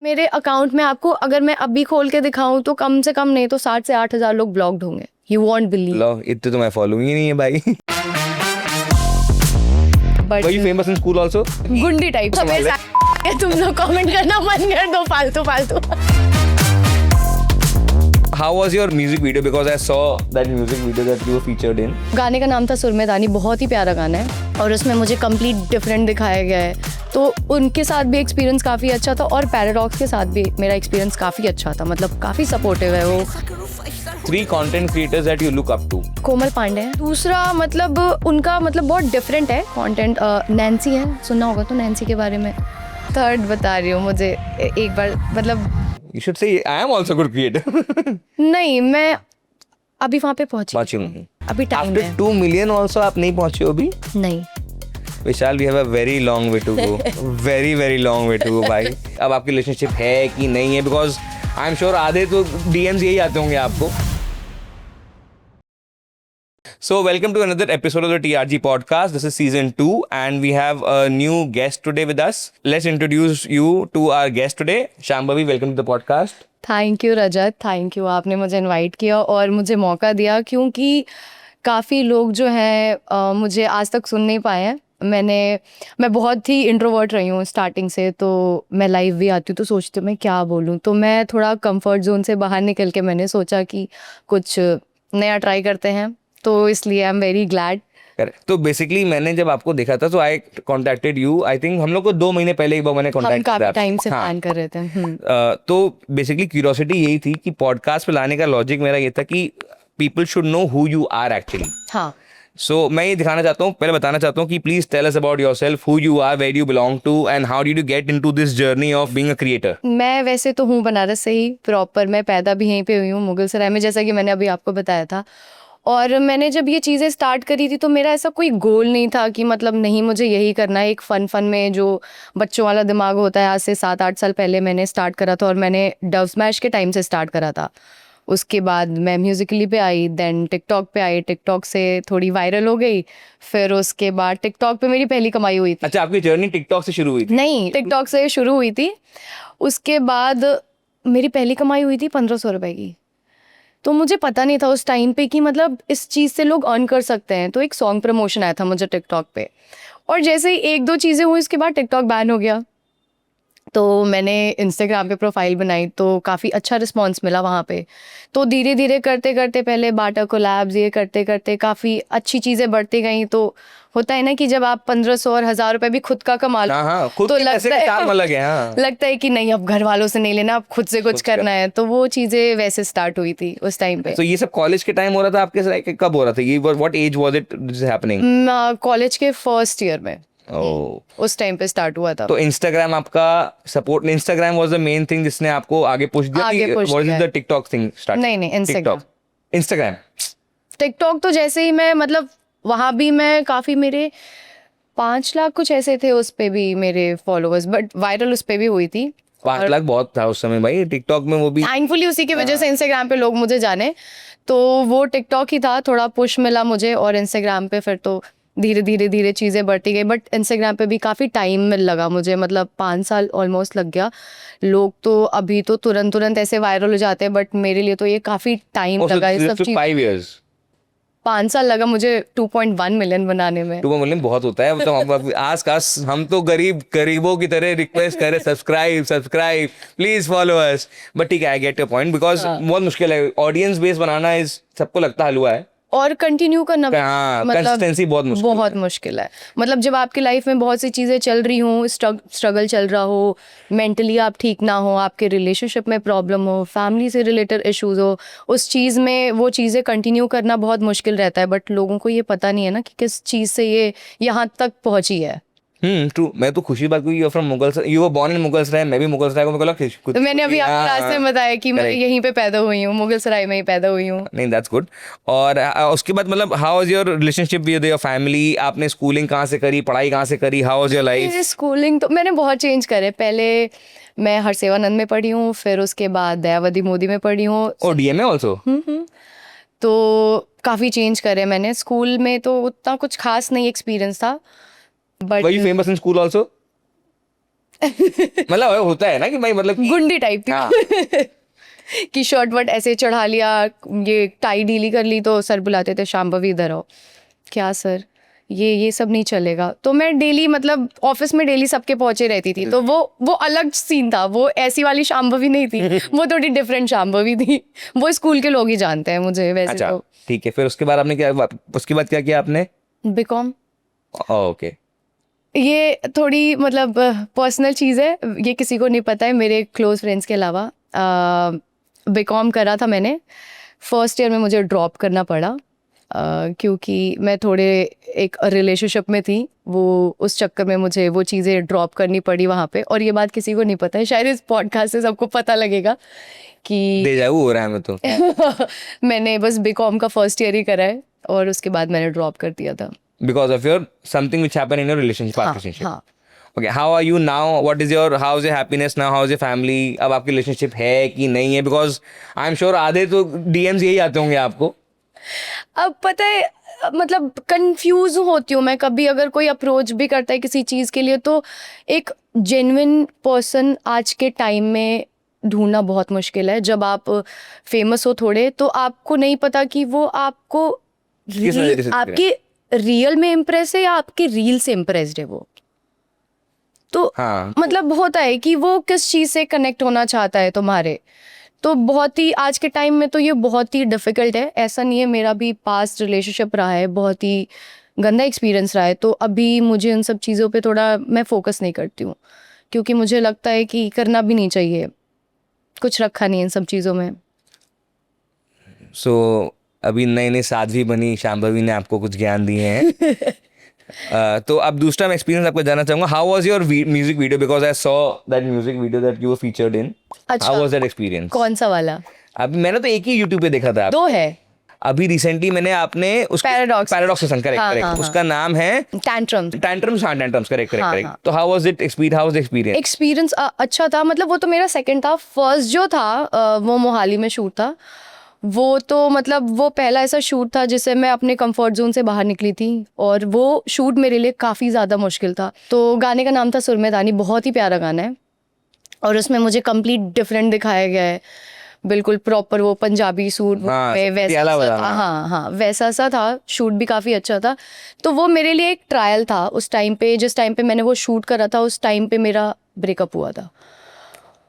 मेरे अकाउंट में आपको अगर मैं अभी खोल के दिखाऊं तो कम से कम नहीं तो 7 से 8 हज़ार लोग ब्लॉक्ड होंगे। You won't believe. लो इतने तो मैं फॉलोइंग ही नहीं है भाई। But Were you famous in school also? गुंडी टाइप तुम लोग कमेंट करना बंद कर दो फालतू फालतू। How was your music video? Because I saw that music video that you were featured in. गाने का नाम था सुरमेदानी, बहुत ही प्यारा गाना है और उसमें मुझे कंप्लीट डिफरेंट दिखाया गया है। तो उनके साथ भी एक्सपीरियंस काफ़ी अच्छा था और पैराडॉक्स के साथ भी मेरा एक्सपीरियंस काफ़ी अच्छा था, मतलब काफ़ी सपोर्टिव है वो। 3 content creators that you look up to. कोमल पांडे है दूसरा, मतलब उनका मतलब बहुत डिफरेंट है कंटेंट। नैन्सी है, सुनना होगा तो नैन्सी के बारे में। थर्ड बता रही हूँ, मुझे एक बार मतलब You should say I am also good creator. नहीं, मैं अभी वहाँ पे पहुँची हूँ। अभी टाइम After है 2 million also आप नहीं पहुँचे हो अभी? नहीं। विशाल we have a very long way to go. very very long way to go भाई। अब आपकी रिलेशनशिप है कि नहीं है? Because I'm sure आधे तो DMs यही आते होंगे आपको। So welcome to another episode of the TRG podcast. This is season 2 and we have a new guest today with us. Let's introduce you to our guest today. Shambhavi, welcome to the podcast. Thank you Rajat, thank you, आपने मुझे invite किया और मुझे मौका दिया, क्योंकि काफ़ी लोग जो हैं मुझे आज तक सुन नहीं पाए हैं। मैं बहुत ही इंट्रोवर्ट रही हूँ स्टार्टिंग से, तो मैं लाइव भी आती हूँ तो सोचती हूँ मैं क्या बोलूँ, तो मैं थोड़ा कंफर्ट जोन से बाहर निकल के मैंने सोचा कि कुछ नया ट्राई करते हैं, तो इसलिए आई एम वेरी ग्लैड। तो बेसिकली मैंने जब आपको देखा था तो I contacted you. I think हम लोग को 2 महीने पहले एक बार मैंने हम कॉन्टेक्ट काफ़ी किया। टाइम से प्लान कर रहे थे। तो बेसिकली क्यूरियोसिटी यही थी कि पॉडकास्ट पे लाने का लॉजिक मेरा ये था कि people should know who you are actually. हाँ, सो मैं ये दिखाना चाहता हूँ, पहले बताना चाहता हूँ कि please tell us about yourself, who you are, where you belong to and how did you get into this journey of being a creator. मैं वैसे तो हूँ बनारस से ही प्रॉपर, मैं पैदा भी यहीं पे हुई हूँ मुगलसराय में, जैसा कि मैंने अभी आपको बताया था। और मैंने जब ये चीज़ें स्टार्ट करी थी तो मेरा ऐसा कोई गोल नहीं था कि मतलब नहीं मुझे यही करना है। एक फन में जो बच्चों वाला दिमाग होता है, आज से 7-8 साल पहले मैंने स्टार्ट करा था और मैंने डव स्मैश के टाइम से स्टार्ट करा था। उसके बाद मैं म्यूजिकली पे आई, देन टिकटॉक पे आई, टिकटॉक से थोड़ी वायरल हो गई, फिर उसके बाद टिकटॉक पे मेरी पहली कमाई हुई थी। अच्छा, आपकी जर्नी टिकटॉक से शुरू हुई थी? नहीं, टिकटॉक से शुरू हुई थी। उसके बाद मेरी पहली कमाई हुई थी 1500 रुपए की। तो मुझे पता नहीं था उस टाइम पे कि मतलब इस चीज़ से लोग अर्न कर सकते हैं। तो एक सॉन्ग प्रमोशन आया था मुझे टिकटॉक पे, और जैसे ही 1-2 चीज़ें हुई उसके बाद टिकटॉक बैन हो गया। तो मैंने इंस्टाग्राम पे प्रोफाइल बनाई तो काफ़ी अच्छा रिस्पांस मिला वहाँ पे। तो धीरे धीरे करते करते पहले बाटा कोलैब्स ये करते करते काफ़ी अच्छी चीज़ें बढ़ती गई। तो होता है ना कि जब आप 1500 और 1000 रुपए भी खुद का कमा लो, खुद तो के पैसे का काम अलग है। लगता है कि नहीं अब घर वालों से नहीं लेना, अब खुद से कुछ करना है। तो वो चीज़ें वैसे स्टार्ट हुई थी उस टाइम पे। तो ये सब कॉलेज के टाइम हो रहा था आपके साथ? कब हो रहा था ये? What age was it this happening? College के फर्स्ट ईयर में उस टाइम पे स्टार्ट हुआ था। तो इंस्टाग्राम आपका support, Instagram was the main thing जिसने आपको आगे पुश दिया? Was it the TikTok thing start? नहीं, इंस्टाग्राम। टिकटॉक तो जैसे ही मैं मतलब वहाँ भी मैं काफ़ी, मेरे 5 लाख कुछ ऐसे थे उस पे भी मेरे फॉलोअर्स, बट वायरल उस पे भी हुई थी। 5 लाख बहुत था उस समय भाई टिकटॉक में, वो भी थैंकफुली उसी की वजह से इंस्टाग्राम पे लोग मुझे जाने। तो वो टिकटॉक ही था, थोड़ा पुश मिला मुझे, और इंस्टाग्राम पे फिर तो धीरे धीरे चीज़ें बढ़ती गई। बट इंस्टाग्राम पे भी काफ़ी टाइम मिल लगा मुझे, मतलब 5 साल ऑलमोस्ट लग गया। लोग तो अभी तो तुरंत ऐसे वायरल हो जाते हैं, बट मेरे लिए तो ये काफ़ी टाइम लगा। ये सब चीज़ 5 years 5 साल लगा मुझे 2.1 मिलियन बनाने में। 2 मिलियन बहुत होता है। तो हम आस हम तो गरीबों की तरह रिक्वेस्ट करें, subscribe please follow us. But ठीक है, I get your point, because बहुत मुश्किल है ऑडियंस बेस बनाना। इस सबको लगता है हलवा है, और कंटिन्यू करना मतलब कंसिस्टेंसी बहुत मुश्किल है। मतलब जब आपकी लाइफ में बहुत सी चीज़ें चल रही हों, स्ट्रगल चल रहा हो, मेंटली आप ठीक ना हो, आपके रिलेशनशिप में प्रॉब्लम हो, फैमिली से रिलेटेड इश्यूज हो, उस चीज़ में वो चीज़ें कंटिन्यू करना बहुत मुश्किल रहता है। बट लोगों को ये पता नहीं है ना कि किस चीज़ से ये यहाँ तक पहुँची है। ट्रू। मैं तो खुशी बात, क्योंकि you from Mughalsarai, you were born in Mughalsarai, मैं भी मुगलसराय को, मेरे को तो मैंने अभी आपको रास्ते में बताया कि मैं यहीं पे पैदा हुई हूँ, मुगलसराय में ही पैदा हुई हूँ। नहीं, दैट्स गुड। और उसके बाद मतलब how was your relationship with your family? आपने स्कूलिंग कहाँ से करी, पढ़ाई कहाँ से करी? How was your life? Schooling तो मैंने बहुत चेंज करे। पहले मैं हरसेवानंद में पढ़ी हूँ, फिर उसके बाद दयावती मोदी में पढ़ी हूँ। और डीएमए आल्सो? तो काफ़ी चेंज करे मैंने। स्कूल में तो उतना कुछ खास नहीं एक्सपीरियंस था, but were you famous in school also? मतलब होता है ना कि भाई मतलब गुंडी टाइप थी। हाँ। कि शर्ट वर्ट ऐसे चढ़ा लिया, ये टाई ढीली कर ली तो सर बुलाते थे शांभवी इधर आओ। क्या सर, ये सब नहीं चलेगा। तो मैं डेली मतलब ऑफिस में डेली सबके पहुंचे रहती थी, तो वो अलग सीन था। वो ऐसी वाली शांभवी नहीं थी, वो थोड़ी डिफरेंट शांभवी थी। वो स्कूल के लोग ही जानते हैं मुझे वैसे। अच्छा तो ठीक है, फिर उसके बाद आपने क्या, उसके बाद क्या किया आपने? बीकॉम। ओके। ये थोड़ी मतलब पर्सनल चीज़ है, ये किसी को नहीं पता है मेरे क्लोज फ्रेंड्स के अलावा। बीकॉम करा था मैंने, फर्स्ट ईयर में मुझे ड्रॉप करना पड़ा क्योंकि मैं थोड़े एक रिलेशनशिप में थी। वो उस चक्कर में मुझे वो चीज़ें ड्रॉप करनी पड़ी वहाँ पे। और ये बात किसी को नहीं पता है, शायद इस पॉडकास्ट से सबको पता लगेगा कि डेजावू हो रहा है मैं तो। मैंने बस बीकॉम का फर्स्ट ईयर ही करा है और उसके बाद मैंने ड्रॉप कर दिया था। Because of your something which happened in your relationship, past हाँ, relationship. हाँ। Okay, how are you now? What is your, how is your happiness now? How is your family? अब आपकी relationship है कि नहीं है? Because I'm sure आधे तो DMs यही आते होंगे आपको। अब पता है मतलब कंफ्यूज होती हूँ मैं कभी, अगर कोई अप्रोच भी करता है किसी चीज़ के लिए तो एक जेन्युइन पर्सन आज के टाइम में ढूंढना बहुत मुश्किल है। जब आप फेमस हो थोड़े तो आपको नहीं पता कि वो आपको किस नज़रिए से देख रहे हैं? आपके रियल में इम्प्रेस है या आपके रील से इम्प्रेस्ड है वो। तो हाँ। मतलब होता है कि वो किस चीज़ से कनेक्ट होना चाहता है तुम्हारे। तो बहुत ही आज के टाइम में तो ये बहुत ही डिफ़िकल्ट है। ऐसा नहीं है, मेरा भी पास्ट रिलेशनशिप रहा है, बहुत ही गंदा एक्सपीरियंस रहा है। तो अभी मुझे उन सब चीज़ों पे थोड़ा मैं फोकस नहीं करती हूँ, क्योंकि मुझे लगता है कि करना भी नहीं चाहिए, कुछ रखा नहीं है इन सब चीज़ों में। So अभी नई नई साध्वी बनी शांभवी ने आपको कुछ ज्ञान दिए हैं। तो अब दूसरा मैं एक्सपीरियंस आपको जानना चाहूंगा, how was your music video? Because I saw that music video that you were featured in. अच्छा, हाउ वाज दैट एक्सपीरियंस? कौन सा वाला? अभी मैंने तो एक ही यूट्यूब पे देखा था। दो है। अभी रिसेंटली मैंने आपने उस Paradox पैराडॉक्स संग करेक्ट हाँ, करेक्ट हाँ, उसका नाम है टैंट्रम्स। टैंट्रम्स। हाँ टैंट्रम्स, करेक्ट करेक्ट हाँ, करेक्ट। हाँ। तो how was it experience? How was experience? Experience अच्छा था। मतलब वो तो मेरा सेकंड था। फर्स्ट जो था वो मोहाली में शूट था। वो तो मतलब वो पहला ऐसा शूट था जिससे मैं अपने कंफर्ट जोन से बाहर निकली थी, और वो शूट मेरे लिए काफ़ी ज़्यादा मुश्किल था। तो गाने का नाम था सुरमेदानी, बहुत ही प्यारा गाना है और उसमें मुझे कंप्लीट डिफरेंट दिखाया गया है, बिल्कुल प्रॉपर वो पंजाबी सूट हाँ, में वैसा पटियाला वाला। हाँ हाँ वैसा सा था। शूट भी काफ़ी अच्छा था। तो वो मेरे लिए एक ट्रायल था उस टाइम पे। जिस टाइम पे मैंने वो शूट करा था उस टाइम पे मेरा ब्रेकअप हुआ था।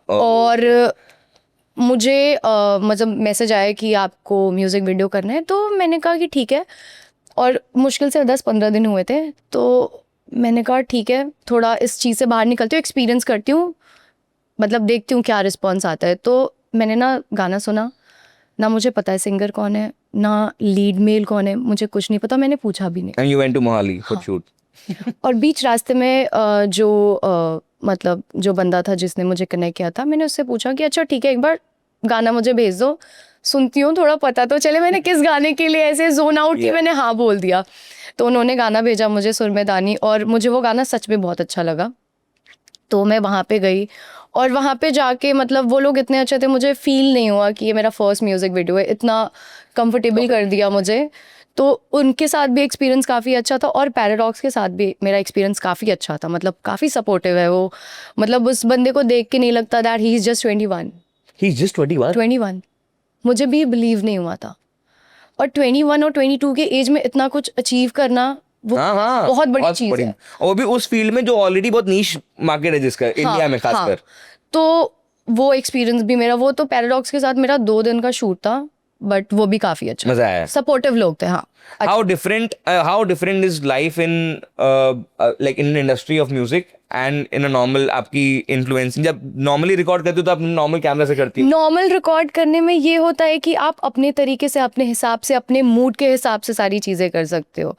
और मुझे मतलब मैसेज आया कि आपको म्यूज़िक वीडियो करना है। तो मैंने कहा कि ठीक है, और मुश्किल से 10-15 दिन हुए थे। तो मैंने कहा ठीक है, थोड़ा इस चीज़ से बाहर निकलती हूँ, एक्सपीरियंस करती हूँ, मतलब देखती हूँ क्या रिस्पॉन्स आता है। तो मैंने ना गाना सुना, ना मुझे पता है सिंगर कौन है, ना लीड मेल कौन है, मुझे कुछ नहीं पता, मैंने पूछा भी नहीं। And you went to Mohali for shoot? और बीच रास्ते में मतलब जो बंदा था जिसने मुझे कनेक्ट किया था, मैंने उससे पूछा कि अच्छा ठीक है, एक बार गाना मुझे भेज दो, सुनती हूँ, थोड़ा पता तो चले। मैंने किस गाने के लिए ऐसे जोन आउट की, मैंने हाँ बोल दिया। तो उन्होंने गाना भेजा मुझे सुरमेदानी, और मुझे वो गाना सच में बहुत अच्छा लगा। तो मैं वहाँ पे गई और वहाँ पे जाके मतलब वो लोग इतने अच्छे थे, मुझे फील नहीं हुआ कि ये मेरा फर्स्ट म्यूज़िक वीडियो है। इतना कंफर्टेबल कर दिया मुझे। तो उनके साथ भी एक्सपीरियंस काफ़ी अच्छा था, और पैराडॉक्स के साथ भी मेरा एक्सपीरियंस काफ़ी अच्छा था। मतलब काफ़ी सपोर्टिव है वो। मतलब उस बंदे को देख के नहीं लगता that he is just 21। He is just 21 मुझे भी बिलीव नहीं हुआ था। और 21 और 22 के एज में इतना कुछ अचीव करना वो हाँ, बहुत बड़ी चीज़ है। और वो भी उस फील्ड में जो ऑलरेडी बहुत नीश मार्केट है जिसका इंडिया में खासकर। तो वो एक्सपीरियंस भी मेरा, वो तो पैराडॉक्स के साथ मेरा 2 दिन का शूट था, बट वो भी काफी अच्छा, मजा आया। सपोर्टिव लोग थे। हाँ। how different is life in like in an industry of music and in a normal आपकी influencing? जब normally record करते हो तो आप normal कैमरा से करती हो? नॉर्मल रिकॉर्ड करने में ये होता है कि आप अपने तरीके से, अपने हिसाब से, अपने मूड के हिसाब से सारी चीजें कर सकते हो।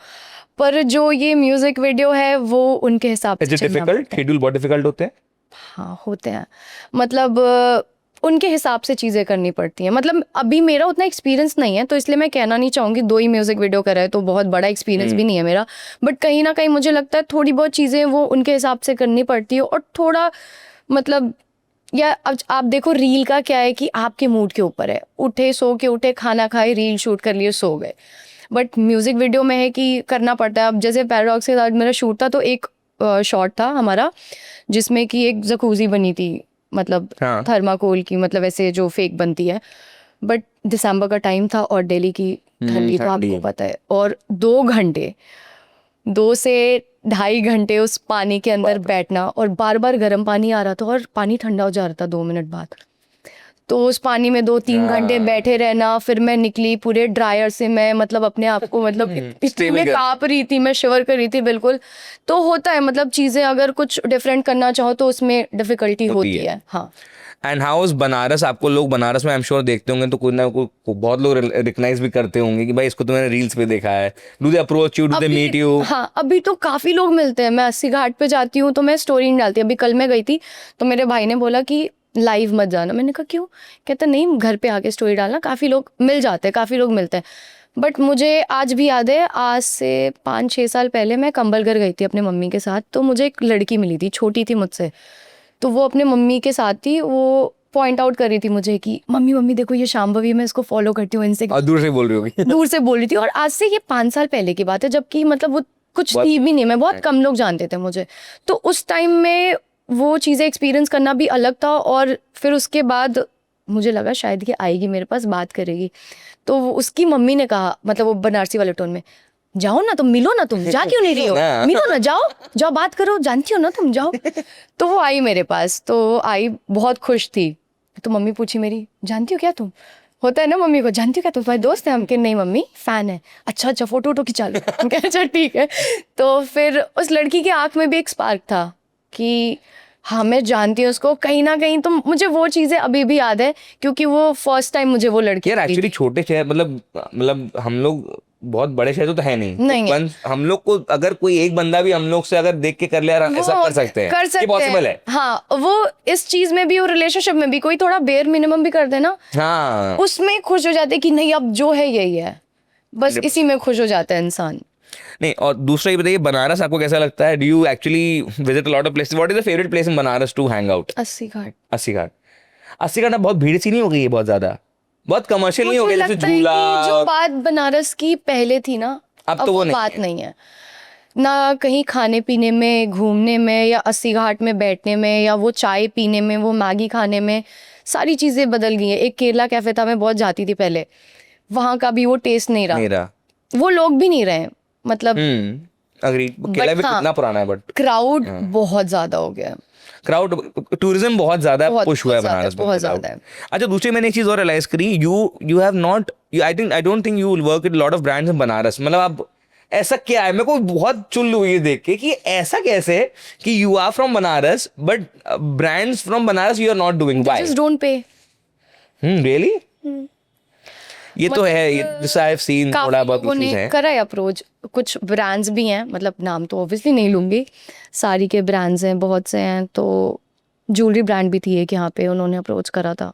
पर जो ये म्यूजिक वीडियो है वो उनके हिसाब से Is it चलना difficult? पड़ता है। Schedule बहुत difficult होते हैं? हाँ होते हैं, मतलब उनके हिसाब से चीज़ें करनी पड़ती हैं। मतलब अभी मेरा उतना एक्सपीरियंस नहीं है, तो इसलिए मैं कहना नहीं चाहूँगी 2 ही म्यूज़िक वीडियो करा है तो बहुत बड़ा एक्सपीरियंस भी नहीं है मेरा। बट कहीं ना कहीं मुझे लगता है थोड़ी बहुत चीज़ें वो उनके हिसाब से करनी पड़ती है। और थोड़ा मतलब, या अब आप देखो रील का क्या है कि आपके मूड के ऊपर है, उठे सो के उठे, खाना खाए, रील शूट कर लिए, सो गए। बट म्यूज़िक वीडियो में है कि करना पड़ता है। अब जैसे पैराडॉक्स के साथ मेरा शूट था तो एक शॉट था हमारा, जिसमें कि एक जकूजी बनी थी, मतलब हाँ। थर्माकोल की, मतलब ऐसे जो फेक बनती है। बट दिसंबर का टाइम था और दिल्ली की ठंडी तो ठंडी आपको है। पता है, और 2 घंटे, 2 से ढाई घंटे उस पानी के अंदर बैठना, और बार बार गर्म पानी आ रहा था और पानी ठंडा हो जा रहा था 2 मिनट बाद। तो उस पानी में 2-3 घंटे बैठे रहना, फिर मैं निकली पूरे ड्रायर से, मैं मतलब अपने आप को मतलब इतनी Stable मैं कर- कांप रही थी, मैं शिवर कर रही थी बिल्कुल। तो होता है, मतलब चीज़ें अगर कुछ डिफरेंट करना चाहो तो उसमें डिफिकल्टी होती है। हाँ। And how is Banaras? आपको लोग बनारस में आई एम श्योर देखते होंगे, तो कोई ना कोई बहुत लोग रिकग्नाइज भी करते होंगे कि भाई इसको तो मैंने रील्स पे देखा है। Do they approach you, do they meet you? हाँ, अभी तो काफ़ी लोग मिलते हैं। मैं अस्सी घाट पे जाती हूँ तो मैं स्टोरी नहीं डालती। अभी कल मैं गई थी तो मेरे भाई ने बोला कि लाइव मत जाना। मैंने कहा क्यों? कहता नहीं, घर पे आके स्टोरी डालना। काफ़ी लोग मिल जाते हैं, काफ़ी लोग मिलते हैं। बट मुझे आज भी याद है, आज से 5-6 साल पहले मैं कंबलगढ़ गई थी अपने मम्मी के साथ। तो मुझे एक लड़की मिली थी, छोटी थी मुझसे। तो वो अपने मम्मी के साथ थी, वो पॉइंट आउट कर रही थी मुझे कि मम्मी मम्मी देखो ये शांभवी, मैं इसको फॉलो करती हूँ इनसे। और दूर से बोल रही होगी। दूर से बोल रही थी। और आज से ये 5 साल पहले की बात है, जबकि मतलब वो कुछ थी भी नहीं, मैं बहुत कम लोग जानते थे मुझे। तो उस टाइम में वो चीज़ें एक्सपीरियंस करना भी अलग था। और फिर उसके बाद मुझे लगा शायद ये आएगी मेरे पास, बात करेगी। तो उसकी मम्मी ने कहा, मतलब वो बनारसी वाले टोन में, जाओ ना तुम, मिलो ना तुम, जा क्यों नहीं रही हो, मिलो ना, जाओ जाओ, बात करो, जानती हो ना तुम, जाओ। तो वो आई मेरे पास, तो आई बहुत खुश थी। तो मम्मी पूछी मेरी, जानती हो क्या तुम? होता है ना मम्मी को, जानती हो क्या तुम्हारे दोस्त है हम? कि नहीं मम्मी, फैन है। अच्छा अच्छा, फोटो वोटो खिंचा लो। हम कहे अच्छा ठीक है। तो फिर उस लड़की की आंख में भी एक स्पार्क था कि हाँ मैं जानती हूँ उसको कहीं ना कहीं। तो मुझे वो चीज़ें अभी भी याद है, क्योंकि वो फर्स्ट टाइम मुझे वो लड़की यार मिली एक्चुअली थी। छोटे शहर, मतलब हम लोग बहुत बड़े शहर तो है नहीं। नहीं है। हम लोग को अगर कोई एक बंदा भी हम लोग से अगर देख के कर ले यार, ऐसा वो कर सकते हैं, कर ये सकते पॉसिबल हैं। है। हाँ, वो इस चीज में भी और रिलेशनशिप में भी कोई थोड़ा बेयर मिनिमम भी कर देना, हाँ। उसमें खुश हो जाते कि नहीं अब जो है यही है, बस इसी में खुश हो जाता है इंसान। नहीं, और दूसरा ये बताइए, बनारस आपको कैसा लगता है? Do you actually visit a lot of places? What is the favourite place in Banaras to hang out? Assi Ghat. अस्सी घाट। अस्सी घाट अब बहुत भीड़ सी नहीं हो गई है? बहुत ज्यादा, बहुत कमर्शियल नहीं हो मुझे गया जैसे लगता है झूला? कि जो बात बनारस की पहले थी ना, अब अब तो वो वो नहीं बात है। नहीं है। ना कहीं खाने पीने में, घूमने में, या अस्सी घाट में बैठने में, या वो चाय पीने में, वो मैगी खाने में, सारी चीज़ें बदल गई हैं। एक केरला कैफे था, मैं बहुत जाती थी पहले, वहाँ का भी वो टेस्ट नहीं रहा, मेरा वो लोग भी नहीं रहे, मतलब। अग्री। केरला बट भी हाँ, कितना पुराना है, बट क्राउड बहुत ज़्यादा हो गया है। क्राउड, टूरिज्म बहुत ज्यादा बहुत पुश हुआ है बहुत ज़्यादा, बनारस में, बहुत no doubt। ज़्यादा है। अच्छा, दूसरी मैंने एक चीज और रियलाइज करी, you have not, I don't think you will work with lot of brands इन बनारस। मतलब आप, ऐसा क्या है? मेरे को बहुत चुल हुई है देख के कि ऐसा कैसे है कि you are from Banaras but brands from Banaras you are not doing, why? Just don't pay. Really? ये तो है, जैसे आई हैव सीन काफी थोड़ा बहुत लोगों इश्यूज ने हैं। करा है अप्रोच, कुछ ब्रांड्स भी हैं, मतलब नाम तो ऑब्वियसली नहीं लूंगी, साड़ी के ब्रांड्स हैं, बहुत से हैं। तो ज्वेलरी ब्रांड भी थी एक यहाँ पे, उन्होंने अप्रोच करा था।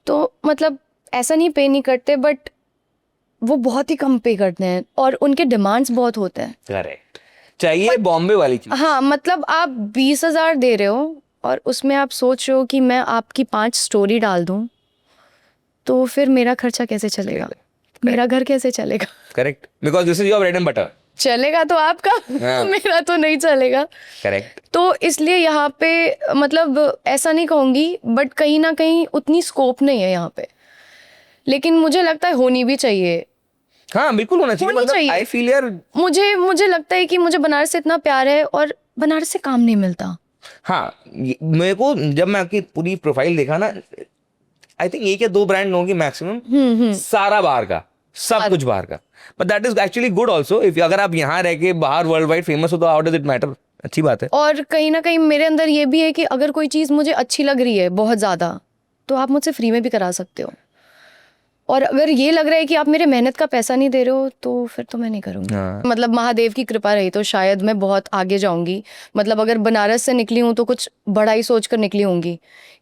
तो मतलब ऐसा नहीं, पे नहीं करते, बट वो बहुत ही कम पे करते हैं और उनके डिमांड्स बहुत होते हैं। करेक्ट, चाहिए बॉम्बे वाली चीज। हाँ, मतलब आप 20,000 दे रहे हो और उसमें आप सोच रहे हो कि मैं आपकी 5 स्टोरी डाल दूं, तो फिर मेरा खर्चा कैसे चलेगा, मेरा घर कैसे चलेगा? Correct, because this is your bread and butter. चलेगा तो आपका, हाँ। मेरा तो नहीं चलेगा। करेक्ट। तो इसलिए यहाँ पे मतलब ऐसा नहीं कहूँगी, बट कहीं ना कहीं उतनी स्कोप नहीं है यहाँ पे, लेकिन मुझे लगता है होनी भी चाहिए। हाँ बिल्कुल होना चाहिए, होनी मतलब चाहिए। आई फील यार। मुझे लगता है कि मुझे बनारस से इतना प्यार है और बनारस से काम नहीं मिलता। हाँ, मेरे को जब मैं आपकी पूरी प्रोफाइल देखा ना, आई थिंक एक या दो ब्रांड होंगे मैक्सिमम, सारा बाहर का, सब कुछ बाहर का। But that is actually good also, if अगर आप यहाँ रह के बाहर वर्ल्ड वाइड फेमस हो तो हाउ डज इट मैटर? अच्छी बात है। और कहीं ना कहीं मेरे अंदर ये भी है कि अगर कोई चीज़ मुझे अच्छी लग रही है बहुत ज़्यादा, तो आप मुझसे फ्री में भी करा सकते हो। और अगर ये लग रहा है कि आप मेरे मेहनत का पैसा नहीं दे रहे हो, तो फिर तो मैं नहीं करूँगी। हाँ। मतलब महादेव की कृपा रही तो शायद मैं बहुत आगे जाऊंगी। मतलब अगर बनारस से निकली हूँ तो कुछ बड़ा ही सोच कर निकली होंगी,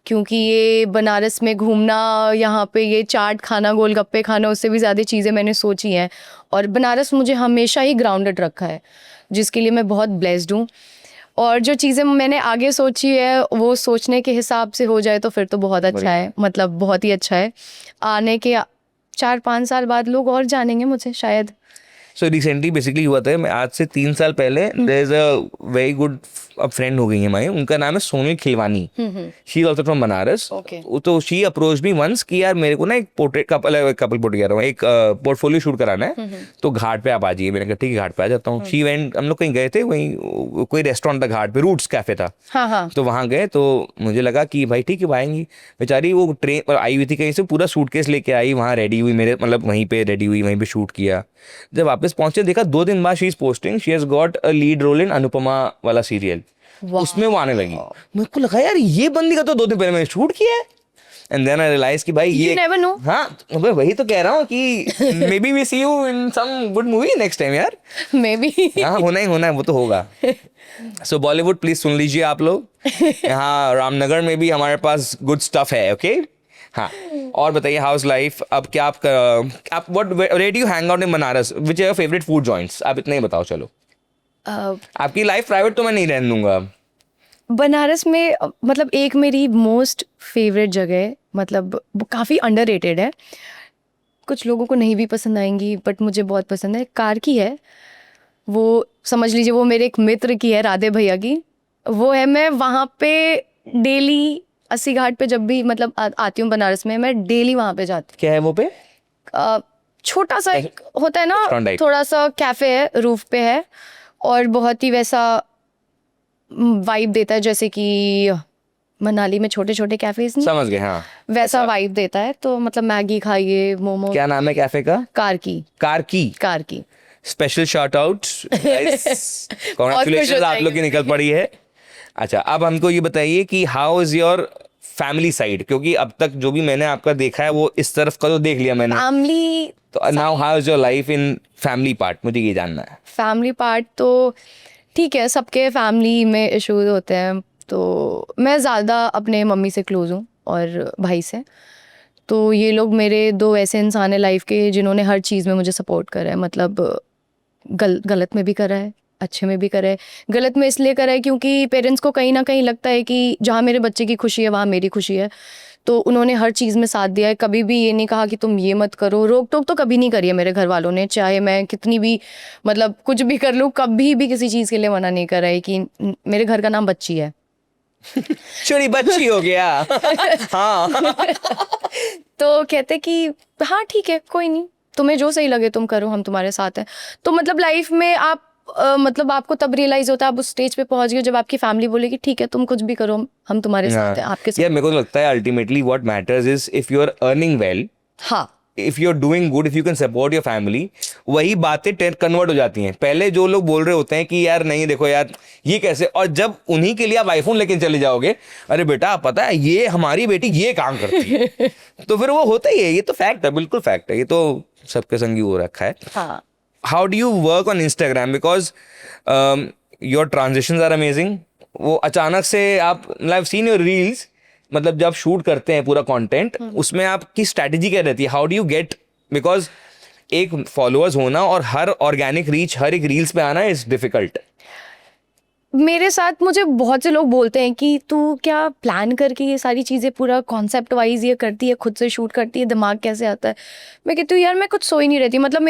क्योंकि ये बनारस में घूमना, यहाँ पे ये चाट खाना, गोलगप्पे खाना, उससे भी ज़्यादा चीज़ें मैंने सोची हैं। और बनारस मुझे हमेशा ही ग्राउंडेड रखा है, जिसके लिए मैं बहुत ब्लेस्ड हूँ। और जो चीज़ें मैंने आगे सोची है वो सोचने के हिसाब से हो जाए तो फिर तो बहुत अच्छा है, मतलब बहुत ही अच्छा है। आने के 4-5 साल बाद लोग और जानेंगे मुझे शायद। सो रिसेंटली बेसिकली हुआ था, मैं आज से 3 साल पहले, there is a very good friend हो गई है हमारी, उनका नाम है Sonal Khilwani, she also from Banaras. Okay. तो शी अप्रोच मी वंस कि यार मेरे को ना एक पोर्ट्रेट कपल पोर्ट्रेट कह रहा हूँ, एक पोर्टफोलियो शूट कराना है, तो घाट पे आप आ जाइए. मैंने कहा ठीक है घाट पे आ जाता हूँ. शी वेंट, हम लोग कहीं गए थे, वहीं कोई रेस्टोरेंट था घाट पे, रूट्स कैफे था. हाँ हाँ. तो वहाँ गए, तो मुझे लगा कि भाई ठीक है वो आएंगी. बेचारी वो ट्रेन पर आई हुई थी कहीं से, पूरा सूटकेस लेके आई, वहाँ रेडी हुई, मेरे मतलब वहीं पे रेडी हुई, वहीं पे शूट किया. जब वापस पहुंचे देखा 2 दिन बाद she is posting she has got a lead role in Anupama वाला सीरियल. उसमें वो आने लगी. मेरे को लगा यार ये बंदी का तो 2 दिन पहले मैंने शूट किया है. एंड देन आई रियलाइज कि भाई ये never know. हाँ मैं वही तो कह रहा हूँ कि maybe we see you in some good movie next time यार. Maybe. हाँ होना ही होना है, वो तो होगा. सो बॉलीवुड प्लीज सुन लीजिए आप लोग. यहाँ रामनगर में भी हमारे पास गुड स्टफ है. ओके हाँ. और बताइए हाउस लाइफ, अब क्या आप what where do you hang out in Banaras, which are your favourite food joints, आप इतना ही बताओ. चलो आपकी लाइफ प्राइवेट तो मैं नहीं रहने दूंगा. बनारस में मतलब एक मेरी मोस्ट फेवरेट जगह है, मतलब वो काफ़ी अंडररेटेड है, कुछ लोगों को नहीं भी पसंद आएंगी बट मुझे बहुत पसंद है. कार की है वो, समझ लीजिए वो मेरे एक मित्र की है, राधे भैया की वो है. मैं वहाँ पे डेली 80 घाट पे जब भी मतलब आती हूँ बनारस में, मैं डेली वहाँ पे जाती क्या है वो पे? हूँ. छोटा सा एक होता है ना, Restaurant type. थोड़ा सा कैफ़े है, रूफ पे है, और बहुत ही वैसा वाइब देता है जैसे कि मनाली में छोटे छोटे कैफेज नहीं, समझ गए हाँ. वैसा वाइब देता है. तो मतलब मैगी खाइए, मोमो. क्या नाम है कैफे का? कार की. कार की. स्पेशल शॉट आउट, कॉन्ग्रेचुलेशन आप लोग की निकल पड़ी है. अच्छा अब हमको ये बताइए कि how is your family side, क्योंकि अब तक जो भी मैंने आपका देखा है वो इस तरफ का तो देख लिया मैंने, फैमिली. तो now how is your life in family part, मुझे ये जानना है. फैमिली पार्ट तो ठीक है, सबके फैमिली में इश्यूज होते हैं. तो मैं ज़्यादा अपने मम्मी से क्लोज हूँ और भाई से. तो ये लोग मेरे 2 ऐसे इंसान हैं लाइफ के जिन्होंने हर चीज़ में मुझे सपोर्ट करा है. मतलब गलत में भी करा है, अच्छे में भी करा है. गलत में इसलिए करा है क्योंकि पेरेंट्स को कहीं ना कहीं लगता है कि जहाँ मेरे बच्चे की खुशी है वहाँ मेरी खुशी है, तो उन्होंने हर चीज़ में साथ दिया है. कभी भी ये नहीं कहा कि तुम ये मत करो, रोक टोक तो कभी नहीं करी है मेरे घर वालों ने. चाहे मैं कितनी भी मतलब कुछ भी कर लूँ, कभी भी किसी चीज़ के लिए मना नहीं करा है. कि मेरे घर का नाम बच्ची है. छोटी बच्ची हो गया. हाँ. तो कहते कि हाँ ठीक है, कोई नहीं, तुम्हें जो सही लगे तुम करो, हम तुम्हारे साथ हैं. तो मतलब लाइफ में आप मतलब आपको तब रियलाइज होता है, आप उस स्टेज पे पहुंच गए जब आपकी फैमिली बोले कि ठीक है तुम कुछ भी करो, हम तुम्हारे साथ हैं, आपके साथ. यार मेरे को तो लगता है ultimately what matters is if you are earning well, हाँ, if you are doing good, if you can support your family, वही बातें कन्वर्ट हो जाती हैं. पहले जो लोग बोल रहे होते हैं कि यार नहीं देखो यार ये कैसे, और जब उन्हीं के लिए आप आईफोन लेके चले जाओगे, अरे बेटा पता है ये हमारी बेटी ये काम करती है, तो फिर वो होता ही है. ये तो फैक्ट है, बिल्कुल फैक्ट है, ये तो सबके संगी हो रखा है. हाँ. How do you work on Instagram? Because your transitions are amazing. वो अचानक से आप I've seen your reels, मतलब जब शूट करते हैं पूरा कंटेंट, उसमें आपकी स्ट्रैटेजी क्या रहती है? How do you get, because एक फॉलोअर्स होना और हर ऑर्गेनिक रीच हर एक रील्स पे आना इज डिफिकल्ट. मेरे साथ मुझे बहुत से लोग बोलते हैं कि तू क्या प्लान करके ये सारी चीज़ें पूरा कॉन्सेप्ट वाइज ये करती है, खुद से शूट करती है, दिमाग कैसे आता है. मैं कहती हूँ यार मैं कुछ सोई नहीं रहती. मतलब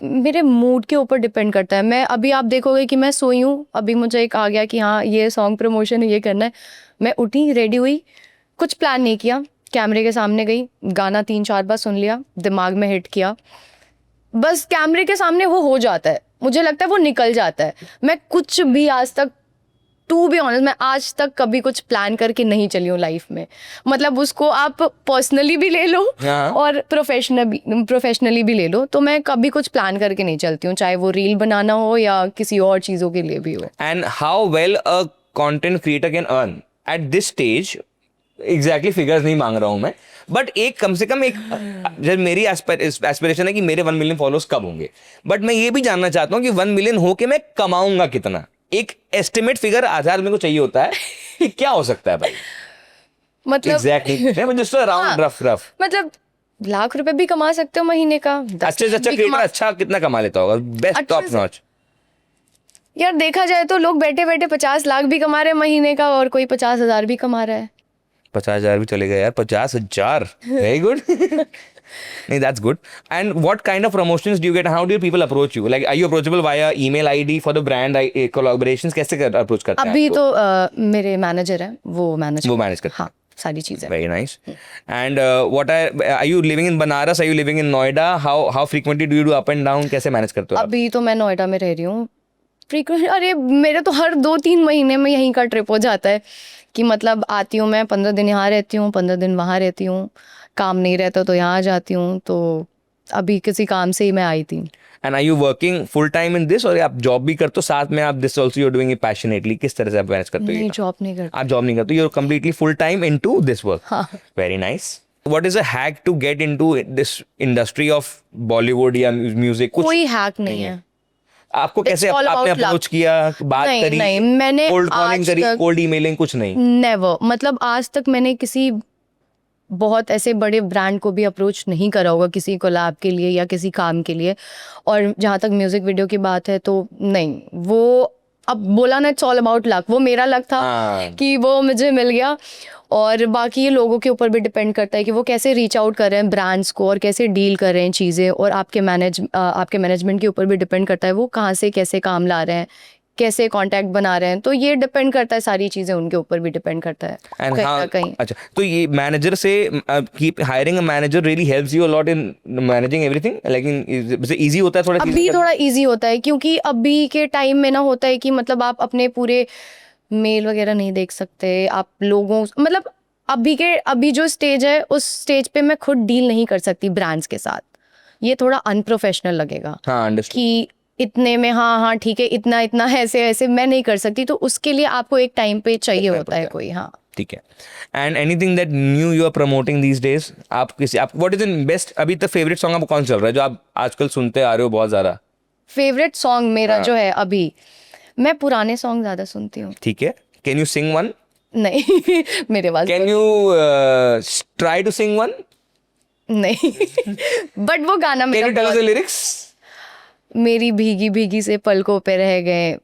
मेरे मूड के ऊपर डिपेंड करता है. मैं अभी आप देखोगे कि मैं सोई हूँ, अभी मुझे एक आ गया कि हाँ ये सॉन्ग प्रमोशन है, ये करना है, मैं उठी, रेडी हुई, कुछ प्लान नहीं किया, कैमरे के सामने गई, गाना 3-4 बार सुन लिया, दिमाग में हिट किया, बस कैमरे के सामने वो हो जाता है. मुझे लगता है वो निकल जाता है. मैं कुछ भी आज तक, टू बी ऑनेस्ट, मैं आज तक कभी कुछ प्लान करके नहीं चली हूँ लाइफ में. मतलब उसको आप पर्सनली भी ले लो और प्रोफेशनली भी ले लो. तो मैं कभी कुछ प्लान करके नहीं चलती हूँ, चाहे वो रील बनाना हो या किसी और चीज़ों के लिए भी हो. And how well a content creator can earn at this stage, exactly figures नहीं मांग रहा हूँ मैं, बट एक कम से कम एक, जब मेरी एस्पिरेशन है कि मेरे 1 मिलियन फॉलोअर्स कब होंगे, बट मैं ये भी जानना चाहता हूँ कि 1 मिलियन हो के मैं कमाऊंगा कितना. एक एस्टिमेट फिगर आधार मेरे को चाहिए होता है कि क्या हो सकता है भाई. मतलब एग्जैक्टली जस्ट अराउंड रफ मतलब लाख रुपए भी कमा सकते हो महीने का. अच्छे से अच्छा क्रिएटर अच्छा कितना कमा लेता होगा, बेस्ट टॉप नॉच. यार देखा जाए तो लोग बैठे बैठे 50 लाख भी कमा रहे हैं महीने का, और कोई 50,000 भी कमा रहा है. 50,000 भी चले गए यार, 50,000, वेरी गुड. नहीं, that's good. And what kind of promotions do you get? How do people approach you? Like, are you approachable via email ID for the brand collaborations? कैसे approach करते हैं अभी आपको? तो मेरे मैनेजर है, वो मैनेज करते हैं. हाँ, सारी चीजें. Very nice. And what are you living in Banaras? Are you living in Noida? How frequently do you do up and down? कैसे मैनेज करते हो आप? अभी तो मैं नोएडा में रह रही हूँ. फ्रीक्वेंट, अरे मेरे तो हर 2-3 महीने में यहीं का ट्रिप हो जाता है कि मतलब आती हूँ मैं, 15 दिन यहाँ रहती हूँ, 15 दिन वहाँ रहती हूँ, काम नहीं रहता तो यहाँ आ जाती हूँ. तो अभी किसी काम से ही मैं आई थी. And are you working full time in this, और आप जॉब भी करते हो साथ में, आप this also you're doing it passionately? किस तरह से आप मैनेज करते हो? नहीं, जॉब नहीं करती. आप जॉब नहीं करते, you're completely full time into this work. हाँ. Very nice. What is a hack to get into this industry of Bollywood या music? कुछ कोई हैक नहीं है. आपको कैसे all आपने about luck. अप्रोच किया, बात नहीं, करी, नहीं, मैंने कोल्ड कॉलिंग आज करी, तक- कोल्ड ईमेलिंग, कुछ नहीं? नेवर. मतलब आज तक मैंने किसी बहुत ऐसे बड़े ब्रांड को भी अप्रोच नहीं करा होगा किसी कोलैब के लिए या किसी काम के लिए. और जहाँ तक म्यूजिक वीडियो की बात है तो नहीं, वो अब बोला ना, इट्स ऑल अबाउट लक. वो मेरा लक था हाँ. कि वो मुझे मिल गया. और बाकी ये लोगों के ऊपर भी डिपेंड करता है कि वो कैसे रीच आउट कर रहे हैं ब्रांड्स को और कैसे डील कर रहे हैं चीज़ें. और आपके मैनेजमेंट के ऊपर भी डिपेंड करता है वो कहाँ से कैसे काम ला रहे हैं, कैसे कांटेक्ट बना रहे हैं. तो ये डिपेंड करता है, सारी चीज़ें उनके ऊपर भी डिपेंड करता है And कहीं how, ना कहीं. अच्छा, तो ये मैनेजर से keep hiring a manager really helps you a lot in managing everything. लेकिन इजी होता है थोड़ा? अभी थोड़ा इजी होता है क्योंकि अभी के टाइम में ना होता है कि मतलब आप अपने पूरे मेल वगैरह नहीं देख सकते. आप लोगों, मतलब अभी जो स्टेज है उस स्टेज पे मैं खुद डील नहीं कर सकती ब्रांड्स के साथ. ये थोड़ा अनप्रोफेशनल लगेगा हाँ, अंडरस्टूड. कि इतने में हाँ ठीक है, इतना इतना ऐसे ऐसे मैं नहीं कर सकती. तो उसके लिए आपको एक टाइम पे चाहिए होता है कोई. हाँ, ठीक है. And anything that new you are promoting these days? आप व्हाट इज इन बेस्ट अभी तक फेवरेट सॉन्ग आपको कौन चल रहा है जो आप आजकल सुनते आ रहे हो बहुत ज्यादा? फेवरेट सॉन्ग मेरा जो है अभी, मैं पुराने सॉन्ग ज्यादा सुनती हूँ. ठीक है. Can you sing one? नहीं मेरे पास can you try to sing one? नहीं बट वो गाना कैन मेरा you tell us the lyrics? मेरी भीगी भीगी से पलकों पे रह गए.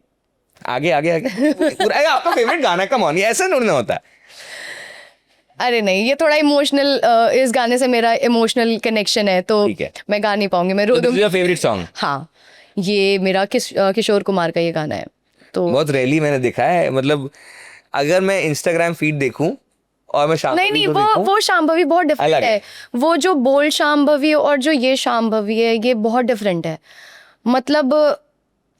आगे आगे आगे. पूरा आपका फेवरेट गाना, कम ऑन, ये ऐसा नहीं होता है. अरे नहीं, ये थोड़ा इमोशनल, इस गाने से मेरा इमोशनल कनेक्शन है तो ठीक है. मैं गा नहीं पाऊंगी, मैं रो दिस इज दूंगी. Your favourite song? हाँ, ये मेरा किशोर कुमार का ये गाना है. तो बहुत रेयरली मैंने देखा है, मतलब अगर मैं इंस्टाग्राम फीड देखूं और मैं नहीं को देखूं, वो शांभवी बहुत डिफरेंट अलग है. है. वो जो बोल्ड शांभवी और जो ये शांभवी है, ये बहुत डिफरेंट है. मतलब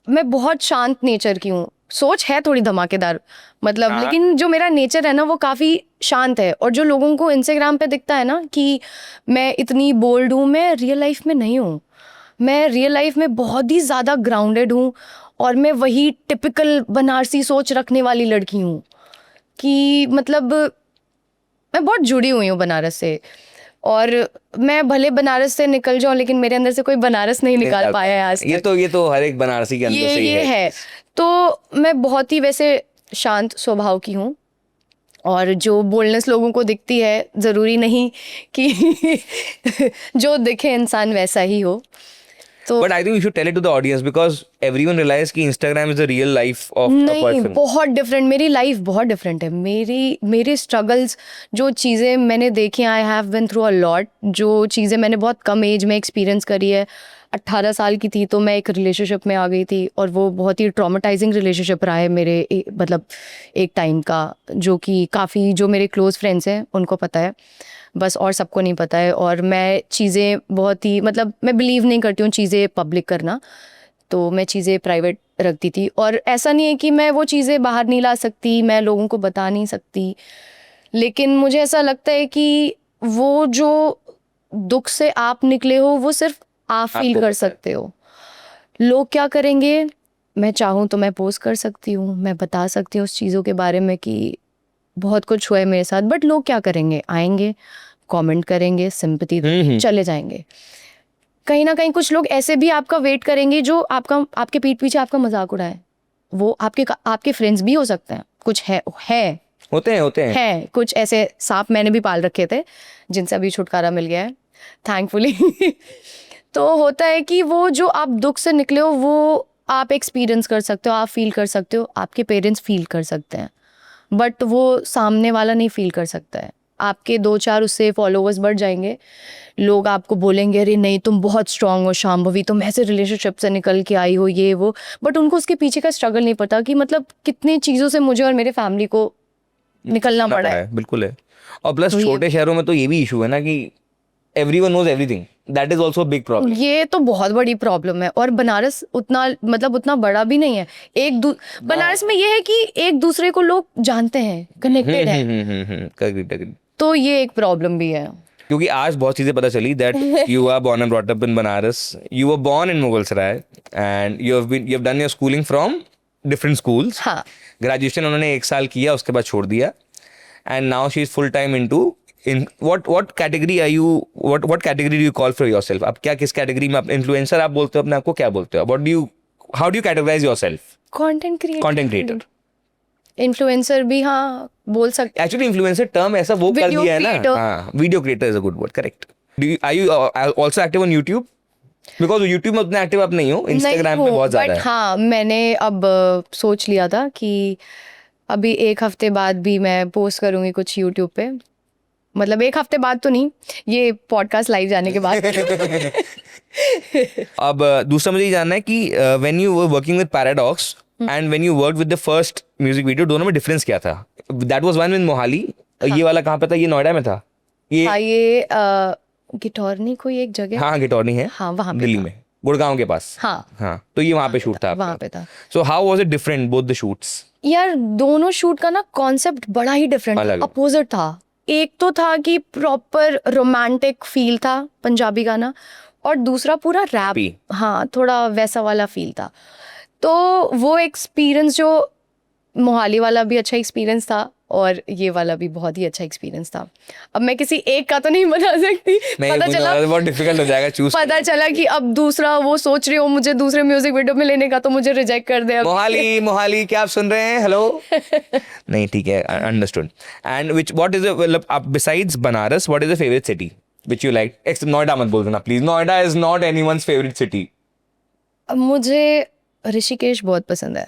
मैं बहुत शांत नेचर की हूँ. सोच है थोड़ी धमाकेदार, मतलब हाँ. लेकिन जो मेरा नेचर है ना वो काफ़ी शांत है. और जो लोगों को इंस्टाग्राम पे दिखता है ना कि मैं इतनी बोल्ड हूँ, मैं रियल लाइफ में नहीं हूँ. मैं रियल लाइफ में बहुत ही ज़्यादा ग्राउंडेड हूँ और मैं वही टिपिकल बनारसी सोच रखने वाली लड़की हूँ कि मतलब मैं बहुत जुड़ी हुई हूँ बनारस से. और मैं भले बनारस से निकल जाऊं लेकिन मेरे अंदर से कोई बनारस नहीं निकाल पाया है आज तक. ये तो हर एक बनारसी के अंदर से ही ये है. तो मैं बहुत ही वैसे शांत स्वभाव की हूँ और जो बोल्डनेस लोगों को दिखती है ज़रूरी नहीं कि जो दिखे इंसान वैसा ही हो. तो But I think you should tell it to the audience because everyone realize कि Instagram is the real life of a नहीं, person. बहुत डिफरेंट. मेरी लाइफ बहुत डिफरेंट है. मेरे स्ट्रगल्स, जो चीज़ें मैंने देखी, I have been through a lot. जो चीज़ें मैंने बहुत कम एज में एक्सपीरियंस करी है. 18 साल की थी तो मैं एक रिलेशनशिप में आ गई थी और वो बहुत ही ट्रॉमेटाइजिंग रिलेशनशिप रहा है मेरे मतलब एक टाइम का, जो कि काफ़ी जो मेरे क्लोज फ्रेंड्स हैं उनको पता है बस, और सबको नहीं पता है. और मैं चीज़ें बहुत ही मतलब मैं बिलीव नहीं करती हूँ चीज़ें पब्लिक करना, तो मैं चीज़ें प्राइवेट रखती थी. और ऐसा नहीं है कि मैं वो चीज़ें बाहर नहीं ला सकती, मैं लोगों को बता नहीं सकती, लेकिन मुझे ऐसा लगता है कि वो जो दुख से आप निकले हो वो सिर्फ आप फील कर सकते हो. लोग क्या करेंगे, मैं चाहूँ तो मैं पोस्ट कर सकती हूँ, मैं बता सकती हूँ उस चीज़ों के बारे में कि बहुत कुछ हुआ है मेरे साथ, बट लोग क्या करेंगे, आएंगे कमेंट करेंगे, सिंपैथी चले जाएंगे. कहीं ना कहीं कुछ लोग ऐसे भी आपका वेट करेंगे जो आपके पीठ पीछे आपका मजाक उड़ाए. वो आपके फ्रेंड्स भी हो सकते हैं. कुछ होते हैं कुछ ऐसे सांप मैंने भी पाल रखे थे जिनसे अभी छुटकारा मिल गया है थैंकफुली. तो होता है कि वो जो आप दुख से निकले हो वो आप एक्सपीरियंस कर सकते हो, आप फील कर सकते हो, आपके पेरेंट्स फील कर सकते हैं, बट वो सामने वाला नहीं फील कर सकता है. आपके 2-4 उससे फॉलोअर्स बढ़ जाएंगे, लोग आपको बोलेंगे अरे नहीं तुम बहुत स्ट्रांग हो शांभवी, तुम ऐसे रिलेशनशिप से निकल के आई हो ये वो, बट उनको उसके पीछे का स्ट्रगल नहीं पता कि मतलब कितनी चीज़ों से मुझे और मेरे फैमिली को निकलना पड़ा है। बिल्कुल है। और प्लस तो छोटे शहरों में तो ये भी इशू है ना कि everyone knows everything, that is also big problem. ये तो बहुत बड़ी प्रॉब्लम है। और बनारस उतना मतलब उतना बड़ा भी नहीं है। बनारस में ये है कि एक दूसरे को लोग जानते हैं, कनेक्टेड है, करेक्ट। तो ये एक प्रॉब्लम भी है। क्योंकि आज बहुत चीजें पता चली that you are born and brought up in Banaras, you were born in Mughalsarai and you have done your schooling from different schools. हाँ, ग्रेजुएशन उन्होंने 1 साल किया, उसके बाद छोड़ दिया, and now she is full time into in what category are you, what category do you call for yourself? आप क्या किस कैटेगरी में, आप इन्फ्लुएंसर आप बोलते हो अपने आप को, क्या बोलते हो, how do you categorize yourself? Content Content creator. Influencer भी हाँ बोल सकते। एक्चुअली इन्फ्लुएंसर टर्म ऐसा वो कर Video दिया है ना। creator. हाँ, video creator is a good word, correct. Are you also active on YouTube? Because YouTube में उतना एक्टिव आप नहीं हो, इंस्टाग्राम पे बहुत ज्यादा बट है। हाँ मैंने अब सोच लिया था कि अभी 1 हफ्ते बाद भी मैं पोस्ट करूंगी कुछ यूट्यूब पे, मतलब 1 हफ्ते बाद तो नहीं, ये पॉडकास्ट लाइव जाने के बाद। अब दूसरा मुझे ये जानना है कि when you were working with paradox and when you worked with the first music video, दोनों में डिफरेंस क्या था? That was one in Mohali, ये वाला कहाँ पे था? ये नोएडा में था? ये हाँ ये गिटौरनी कोई एक जगह, हाँ गिटौरनी है, हाँ वहाँ पे दिल्ली था। में, गुड़गांव के पास। हाँ हाँ, तो ये वहाँ पे शूट था वहाँ पे था। So how was it different both the shoots? यार दोनों शूट का ना कॉन्सेप्ट बड़ा ही डिफरेंट, अलग है। अपोजिट था। एक तो था कि प्रॉपर रोमांटिक फील था पंजाबी गाना, और दूसरा पूरा रैप, Happy. हाँ थोड़ा वैसा वाला फील था। तो वो एक्सपीरियंस जो मोहाली वाला भी अच्छा एक्सपीरियंस था और ये वाला भी बहुत ही अच्छा एक्सपीरियंस था। अब मैं किसी एक का तो नहीं बता सकती, बहुत डिफिकल्ट हो जाएगा चूज। पता चला कि अब दूसरा वो सोच रही हो मुझे दूसरे म्यूजिक वीडियो में लेने का, तो मुझे रिजेक्ट कर दे। मोहाली क्या आप सुन रहे हैं? हेलो। नहीं ठीक है, अंडरस्टूड। एंड व्हाट इज मतलब आप besides Banaras what is the favourite city which you like? Except Noida मत बोल देना please, Noida is not anyone's favourite city. मुझे ऋषिकेश बहुत पसंद है।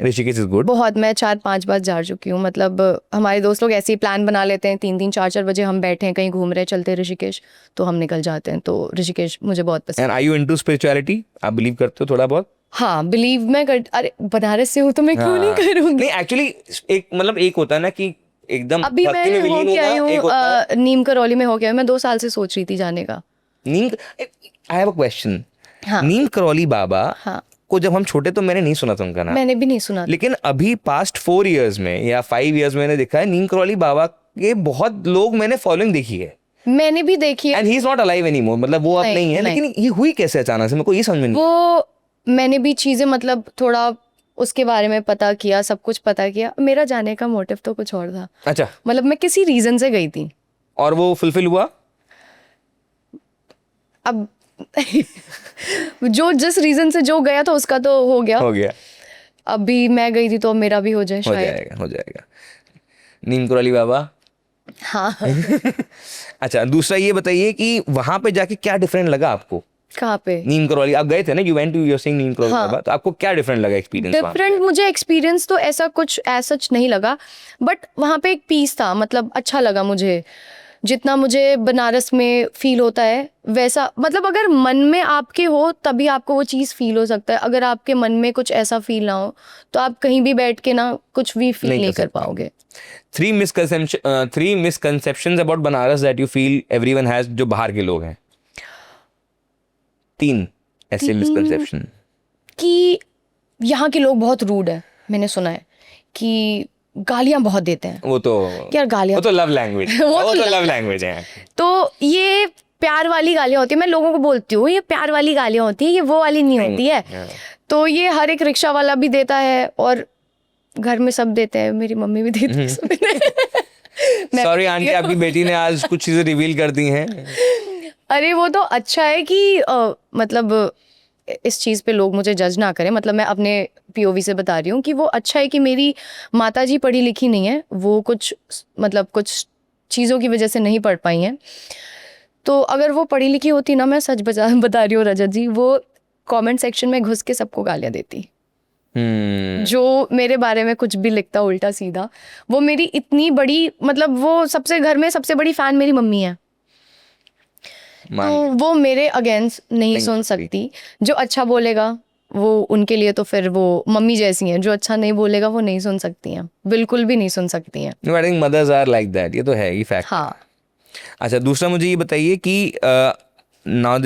Rishikesh is good. बहुत, मैं 4-5 बार जा चुकी हूँ। मतलब हमारे दोस्त लोग ऐसे ही प्लान बना लेते हैं, 3-3 4-4 बजे हम बैठे हैं कहीं घूम रहे चलते हैं ऋषिकेश, तो हम निकल जाते हैं। तो ऋषिकेश मुझे बहुत पसंद and are you into spirituality? आप बिलीव करते हो थोड़ा बहुत? हाँ बिलीव मैं कर, अरे बनारस से हूँ तो मैं क्यों नहीं करूँगी। नहीं एक्चुअली एक मतलब एक होता है ना कि एकदम अभी मैं भक्ति में हो विलीन के आई होना, एक होता है हूँ नीम करौली में हो के आई हूँ। मैं 2 साल से सोच रही थी जाने का। Neem. I have a question. हाँ। नीम करौली बाबा हाँ को जब हम छोटे तो मैंने नहीं सुना था उनका नाम, मैंने भी नहीं सुना। लेकिन अभी पास्ट 4 years में या 5 years में मैंने देखा है नीम करौली बाबा के बहुत लोग, मैंने फॉलोइंग देखी है। मैंने भी देखी है। And he is not alive anymore, मतलब वो अब नहीं है, लेकिन ये हुई कैसे अचानक से, मेरे को ये समझ में नहीं। वो मैंने भी चीजें मतलब थोड़ा उसके बारे में पता किया, सब कुछ पता किया। मेरा जाने का मोटिव तो कुछ और था। अच्छा, मतलब मैं किसी रीजन से गई थी। और वो फुलफिल हुआ? अब जो जिस रीजन से जो गया था उसका तो हो गया। हो गया। अभी मैं गई थी तो मेरा भी हो जाए हो शायद। जाएगा, हो जाएगा। नीम करौली बाबा। हाँ। अच्छा, दूसरा ये बताइए कि वहां पे जाके क्या डिफरेंट लगा आपको? कहाँ पे? नीम करौली आप गए थे ना, यू वेंट टू योर सिंग नीम करौली हाँ। बाबा, तो आपको क्या डिफरेंट लगा एक्सपीरियंस? डिफरेंट मुझे एक्सपीरियंस तो ऐसा कुछ सच नहीं लगा, बट वहाँ पे एक पीस था। मतलब अच्छा लगा मुझे, जितना मुझे बनारस में फील होता है वैसा। मतलब अगर मन में आपके हो तभी आपको वो चीज़ फील हो सकता है। अगर आपके मन में कुछ ऐसा फील ना हो तो आप कहीं भी बैठ के ना कुछ भी फील नहीं कर पाओगे। 3 misconceptions about Banaras that you feel everyone has, जो बाहर के लोग हैं। 3 ऐसे मिसकंसेप्शन। कि यहाँ के लोग बहुत रूड है, मैंने सुना है कि गालियाँ बहुत देते हैं। वो तो यार गालियाँ वो तो लव लैंग्वेज, वो तो लव लैंग्वेज है। तो ये प्यार वाली गालियाँ होती है। मैं लोगों को बोलती हूँ ये प्यार वाली गालियाँ होती है, ये वो वाली नहीं होती है। तो ये हर एक रिक्शा वाला भी देता है और घर में सब देते हैं, मेरी मम्मी भी देती है। सॉरी आंटी, आपकी बेटी ने आज कुछ चीजें रिवील कर दी हैं। अरे वो तो अच्छा है कि मतलब इस चीज़ पे लोग मुझे जज ना करें। मतलब मैं अपने पीओवी से बता रही हूँ कि वो अच्छा है कि मेरी माताजी पढ़ी लिखी नहीं है, वो कुछ मतलब कुछ चीज़ों की वजह से नहीं पढ़ पाई हैं। तो अगर वो पढ़ी लिखी होती ना, मैं सच बता रही हूँ रजत जी, वो कमेंट सेक्शन में घुस के सबको गालियाँ देती। जो मेरे बारे में कुछ भी लिखता उल्टा सीधा, वो मेरी इतनी बड़ी, मतलब वो सबसे घर में सबसे बड़ी फैन मेरी मम्मी है, तो वो मेरे अगेंस्ट नहीं सुन सकती। जो अच्छा बोलेगा वो उनके लिए तो फिर वो मम्मी जैसी हैं, जो अच्छा नहीं बोलेगा वो नहीं सुन सकती हैं, बिल्कुल भी नहीं सुन सकती हैं। I think mothers are like that, ये तो है ही फैक्ट। हाँ। अच्छा, दूसरा मुझे ये बताइए कि नाउ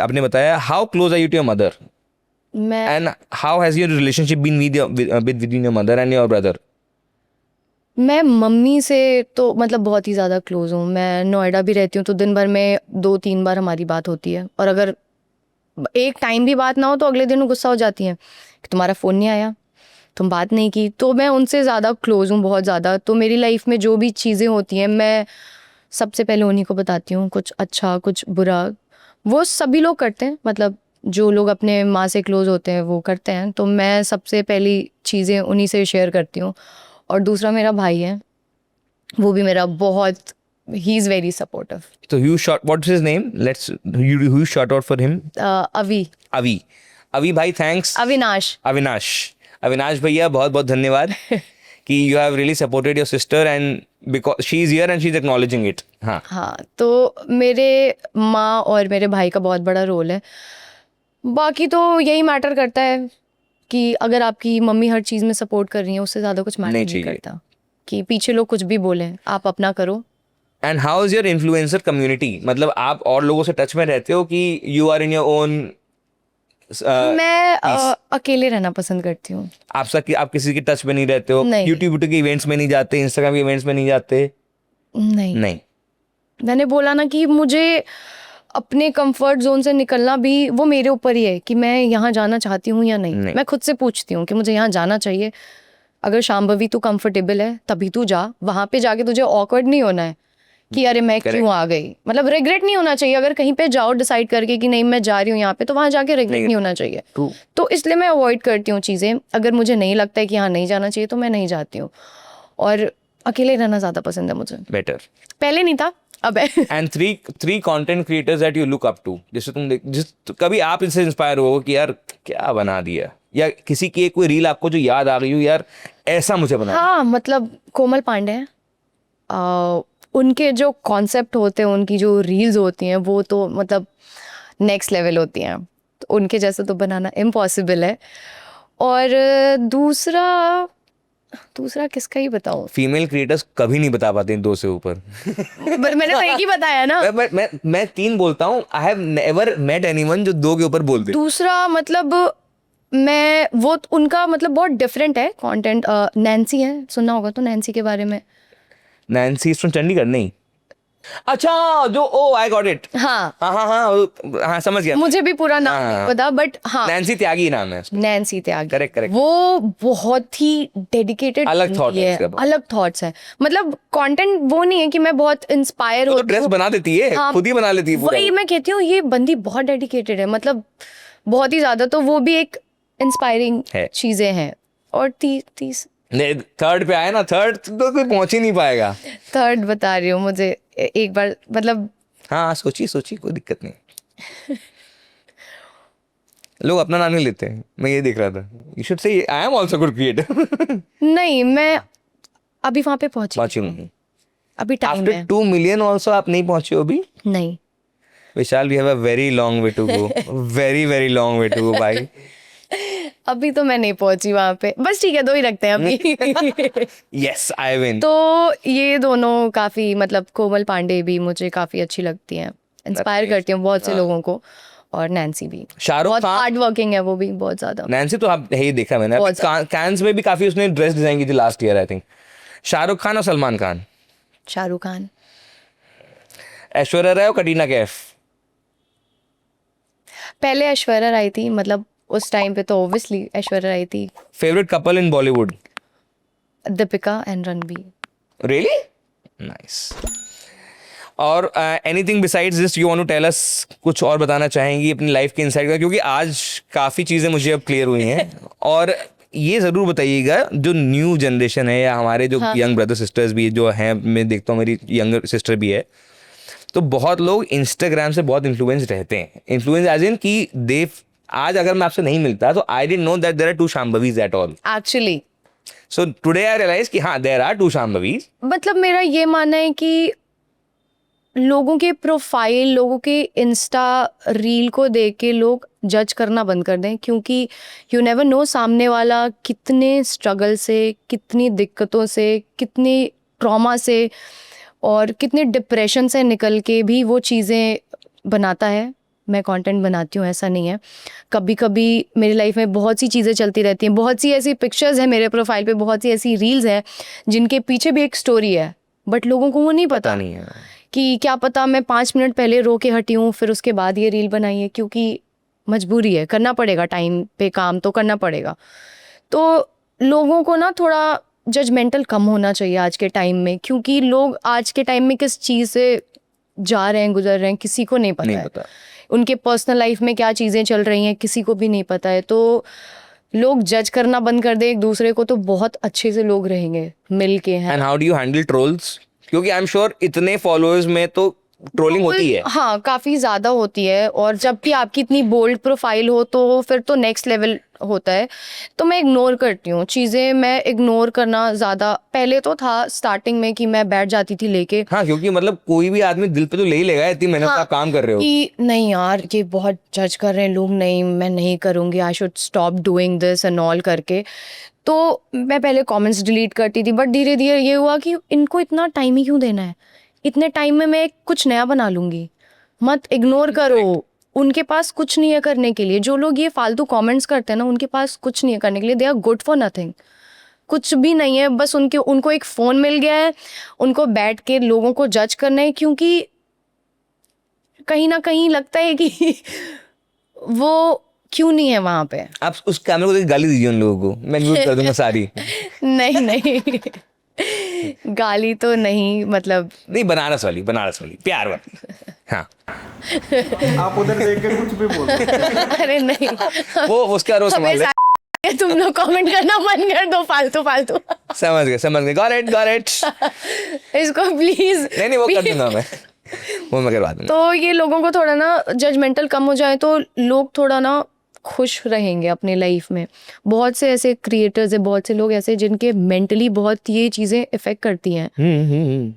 आपने बताया, how close are you to your mother मैं and how has your relationship been between your mother and your brother? Mummy से तो मतलब बहुत ही ज़्यादा क्लोज हूँ। मैं नोएडा भी रहती हूँ तो दिन भर में 2-3 बार हमारी बात होती है, और अगर एक टाइम भी बात ना हो तो अगले दिन वो गुस्सा हो जाती हैं कि तुम्हारा फ़ोन नहीं आया, तुम बात नहीं की। तो मैं उनसे ज़्यादा क्लोज हूँ, बहुत ज़्यादा। तो मेरी लाइफ में जो भी चीज़ें होती हैं मैं सबसे पहले उन्हीं को बताती हूँ, कुछ अच्छा कुछ बुरा। वो सभी लोग करते हैं, मतलब जो लोग अपने माँ से क्लोज होते हैं वो करते हैं, तो मैं सबसे पहली चीज़ें उन्हीं से शेयर करती हूँ। और दूसरा मेरा भाई है, वो भी मेरा बहुत, he is very supportive. So you short, what's his name? Who shout out for him? अभी Avi. Avi भाई, thanks. अविनाश भैया, बहुत बहुत धन्यवाद कि you have really supported your sister and because she is here and she is acknowledging it. हाँ. हाँ, तो मेरे माँ और मेरे भाई का बहुत बड़ा रोल है। बाकी तो यही मैटर करता है कि अगर आपकी मम्मी हर चीज़ में सपोर्ट कर रही है, उससे ज़्यादा कुछ मैटर नहीं करता कि पीछे लोग कुछ भी बोलें, आप अपना करो। And how is your influencer community? मतलब आप और लोगों से टच में रहते हो कि you are in your own? मैं अकेले रहना पसंद करती हूँ। आप किसी के टच में नहीं रहते हो? नहीं। यूट्यूब के इवेंट्स में नहीं जाते, इंस्टाग्राम के इवेंट्स में नहीं जाते? नहीं। मैंने बोला ना कि मुझे अपने कंफर्ट जोन से निकलना भी वो मेरे ऊपर ही है कि मैं यहाँ जाना चाहती हूँ या नहीं। मैं खुद से पूछती हूँ कि मुझे यहाँ जाना चाहिए। अगर शांभवी तू कंफर्टेबल है तभी तू जा, वहाँ पे जाके तुझे ऑकवर्ड नहीं होना है कि अरे मैं क्यों आ गई। मतलब रिग्रेट नहीं होना चाहिए अगर कहीं पे जाओ डिसाइड करके कि नहीं मैं जा रही हूँ यहाँ पे, तो वहाँ जाके रिग्रेट नहीं होना चाहिए। तो इसलिए मैं अवॉइड करती हूँ चीज़ें। अगर मुझे नहीं लगता है कि यहाँ नहीं जाना चाहिए तो मैं नहीं जाती हूँ, और अकेले रहना ज़्यादा पसंद है मुझे। बेटर। पहले नहीं था, अब है। And three content creators that you look up to, जिस कभी आप इनसे इंस्पायर हो कि यार क्या बना दिया, या किसी की कोई रील आपको जो याद आ गई हो, यार ऐसा मुझे बना। हाँ, मतलब कोमल पांडे हैं। उनके जो कॉन्सेप्ट होते हैं, उनकी जो रील्स होती हैं वो तो मतलब नेक्स्ट लेवल होती हैं, तो उनके जैसा तो बनाना इम्पॉसिबल है। और दूसरा किसका ही बताऊं? फीमेल क्रिएटर्स कभी नहीं बता पाते इन 2 से ऊपर। मैंने तो एक ही बताया ना। मैं 3 बोलता हूँ। I have never met anyone जो 2 के ऊपर बोल दे। दूसरा मतलब वो उनका मतलब बहुत डिफरेंट है कंटेंट। नैन्सी है, सुनना होगा तो नैन्सी के बारे में। Nancy from Chandigarh? नहीं। अच्छा, जो आई गॉट इट। हाँ, समझ गया। मुझे भी पूरा नाम नहीं पता, बट हाँ, नैन्सी त्यागी नाम है। नैन्सी त्यागी। करेक्ट। वो बहुत ही डेडिकेटेड, अलग थॉट्स है। मतलब कंटेंट वो नहीं है कि मैं बहुत इंस्पायर हो, तो ड्रेस बना देती है, खुद ही बना लेती है पूरा। वही मैं कहती हूँ, ये बंदी बहुत डेडिकेटेड है, मतलब बहुत ही ज्यादा। तो वो भी एक इंस्पायरिंग चीजें हैं। और थर्ड पे आए ना, थर्ड तो कोई पहुंच ही नहीं पाएगा। थर्ड बता रही हूँ, मुझे एक बार मतलब। हाँ, सोची कोई दिक्कत नहीं। लोग अपना नाम नहीं लेते हैं, मैं ये देख रहा था। You should say I am also good creator. नहीं, मैं अभी वहां पे पहुंची हूँ। अभी टाइम है। 2 मिलियन आल्सो आप नहीं पहुंचे हो अभी? नहीं Vishal, we have a very long way to go. Very very long way to go भाई। अभी तो मैं नहीं पहुंची वहां पे, बस ठीक है 2 ही रखते हैं अभी। Yes, I win. तो ये दोनों काफी, मतलब कोमल पांडे भी मुझे काफी अच्छी लगती हैं, इंस्पायर करती हूँ बहुत से लोगों को। और नैन्सी भी शाहरुख बहुत खान हार्ड वर्किंग है, वो भी बहुत ज्यादा। नैन्सी तो आप यही देखा मैंने, कैंस में भी काफी उसने ड्रेस डिजाइन की थी last year I think. Shahrukh Khan और सलमान खान? शाहरुख खान। ऐश्वर्या राय और कटरीना कैफ? पहले ऐश्वर्या राय थी, मतलब उस टाइम पे तो ऑब्वियसली ऐश्वर्या राय थी। Favourite couple in Bollywood? Deepika and Ranbir. Really nice. और anything besides this you want to tell us? कुछ और बताना चाहेंगी अपनी लाइफ के इनसाइड का? क्योंकि आज काफ़ी चीज़ें मुझे अब क्लियर हुई हैं। और ये ज़रूर बताइएगा, जो न्यू जनरेशन है या हमारे जो यंग ब्रदर सिस्टर्स भी जो हैं, मैं देखता हूँ मेरी यंगर सिस्टर भी है, तो बहुत लोग इंस्टाग्राम से बहुत इन्फ्लुएंस रहते हैं। इन्फ्लुएंस एज इन कि दे आज अगर मैं आपसे नहीं मिलता तो I didn't know that there are two Shambhavis at all. Actually so today I realise कि हाँ देयर आर टू शांभवीज. मतलब मेरा ये मानना है कि लोगों के प्रोफाइल, लोगों के इंस्टा रील को देख के लोग जज करना बंद कर दें, क्योंकि यू नेवर नो सामने वाला कितने स्ट्रगल से, कितनी दिक्कतों से, कितनी ट्रॉमा से और कितने डिप्रेशन से निकल के भी वो चीज़ें बनाता है. मैं कंटेंट बनाती हूँ, ऐसा नहीं है. कभी कभी मेरी लाइफ में बहुत सी चीज़ें चलती रहती हैं, बहुत सी ऐसी पिक्चर्स हैं मेरे प्रोफाइल पे, बहुत सी ऐसी रील्स हैं जिनके पीछे भी एक स्टोरी है, बट लोगों को वो नहीं पता नहीं है कि क्या पता मैं 5 मिनट पहले रो के हटी हूँ, फिर उसके बाद ये रील बनाई है, क्योंकि मजबूरी है, करना पड़ेगा, टाइम पे काम तो करना पड़ेगा. तो लोगों को ना थोड़ा जजमेंटल कम होना चाहिए आज के टाइम में, क्योंकि लोग आज के टाइम में किस चीज़ से जा रहे हैं, गुजर रहे हैं, किसी को नहीं पता है. उनके पर्सनल लाइफ में क्या चीज़ें चल रही हैं किसी को भी नहीं पता है. तो लोग जज करना बंद कर दे एक दूसरे को, तो बहुत अच्छे से लोग रहेंगे मिल के. हैं. And how do you handle trolls? क्योंकि आई एम श्योर इतने फॉलोअर्स में तो ट्रोलिंग होती है. हाँ, काफ़ी ज़्यादा होती है, और जब भी आपकी इतनी बोल्ड प्रोफाइल हो तो फिर तो नेक्स्ट लेवल होता है. तो मैं इग्नोर करती हूँ चीज़ें. मैं इग्नोर करना ज़्यादा, पहले तो था स्टार्टिंग में कि मैं बैठ जाती थी लेके. हाँ, क्योंकि मतलब कोई भी आदमी दिल पे तो ले ही लेगा, इतनी मेहनत से आप काम कर रहे हो कि नहीं यार ये बहुत जज कर रहे हैं लोग, नहीं मैं नहीं करूँगी, I should stop doing this and all करके. तो मैं पहले कमेंट्स डिलीट करती थी, बट धीरे धीरे ये हुआ कि इनको इतना टाइम ही क्यों देना है, इतने टाइम में मैं कुछ नया बना लूँगी. मत इग्नोर करो, उनके पास कुछ नहीं है करने के लिए. जो लोग ये फालतू कमेंट्स करते हैं ना, उनके पास कुछ नहीं है करने के लिए. They are good for nothing, कुछ भी नहीं है. बस उनको एक फ़ोन मिल गया है, उनको बैठ के लोगों को जज करना है, क्योंकि कहीं ना कहीं लगता है कि वो क्यों नहीं है वहाँ पे. आप उस कैमरे को देख गाली दीजिए उन लोगों को, मैं म्यूट कर दूंगा सारी. नहीं नहीं गाली तो नहीं, मतलब नहीं, बनारस वाली प्यार वाली. हाँ. आप उधर देख के कुछ भी बोल अरे नहीं, वो उसका रोज संभाल ले. तुम लोग कमेंट करना बंद कर दो फालतू फालतू. समझ गए. Got it. इसको प्लीज. नहीं वो कर दूंगा मैं, वो मैं करवा दूंगा. तो ये लोगों को थोड़ा ना जजमेंटल कम हो जाए तो लोग थोड़ा ना खुश रहेंगे अपने लाइफ में. बहुत से ऐसे क्रिएटर्स हैं, बहुत से लोग ऐसे जिनके मेंटली बहुत ये चीज़ें इफेक्ट करती हैं.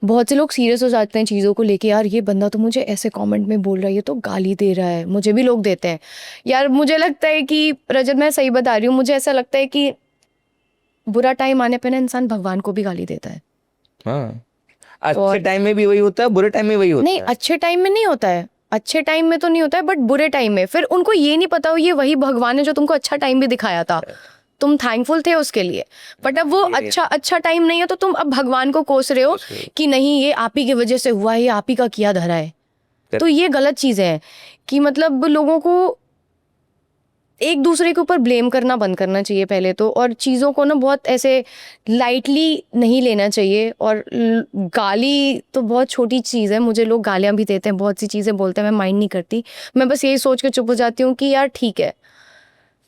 बहुत से लोग सीरियस हो जाते हैं चीज़ों को लेके. यार ये बंदा तो मुझे ऐसे कमेंट में बोल रहा है, ये तो गाली दे रहा है. मुझे भी लोग देते हैं. यार मुझे लगता है कि रजत, मैं सही बता रही हूँ, मुझे ऐसा लगता है कि बुरा टाइम आने पे ना इंसान भगवान को भी गाली देता है. हाँ, अच्छे टाइम में भी वही होता है, बुरे टाइम में वही होता है. नहीं, अच्छे टाइम में नहीं होता है, अच्छे टाइम में तो नहीं होता है, बट बुरे टाइम में फिर उनको ये नहीं पता हो ये वही भगवान है जो तुमको अच्छा टाइम भी दिखाया था, तुम थैंकफुल थे उसके लिए. बट अब वो अच्छा टाइम नहीं है तो तुम अब भगवान को कोस रहे हो कि नहीं ये आप ही की वजह से हुआ है, ये आप ही का किया धरा है. तो ये गलत चीज़ें हैं कि मतलब लोगों को एक दूसरे के ऊपर ब्लेम करना बंद करना चाहिए पहले तो, और चीज़ों को ना बहुत ऐसे लाइटली नहीं लेना चाहिए. और गाली तो बहुत छोटी चीज़ है, मुझे लोग गालियाँ भी देते हैं, बहुत सी चीज़ें बोलते हैं, मैं माइंड नहीं करती. मैं बस यही सोच के चुप हो जाती हूँ कि यार ठीक है,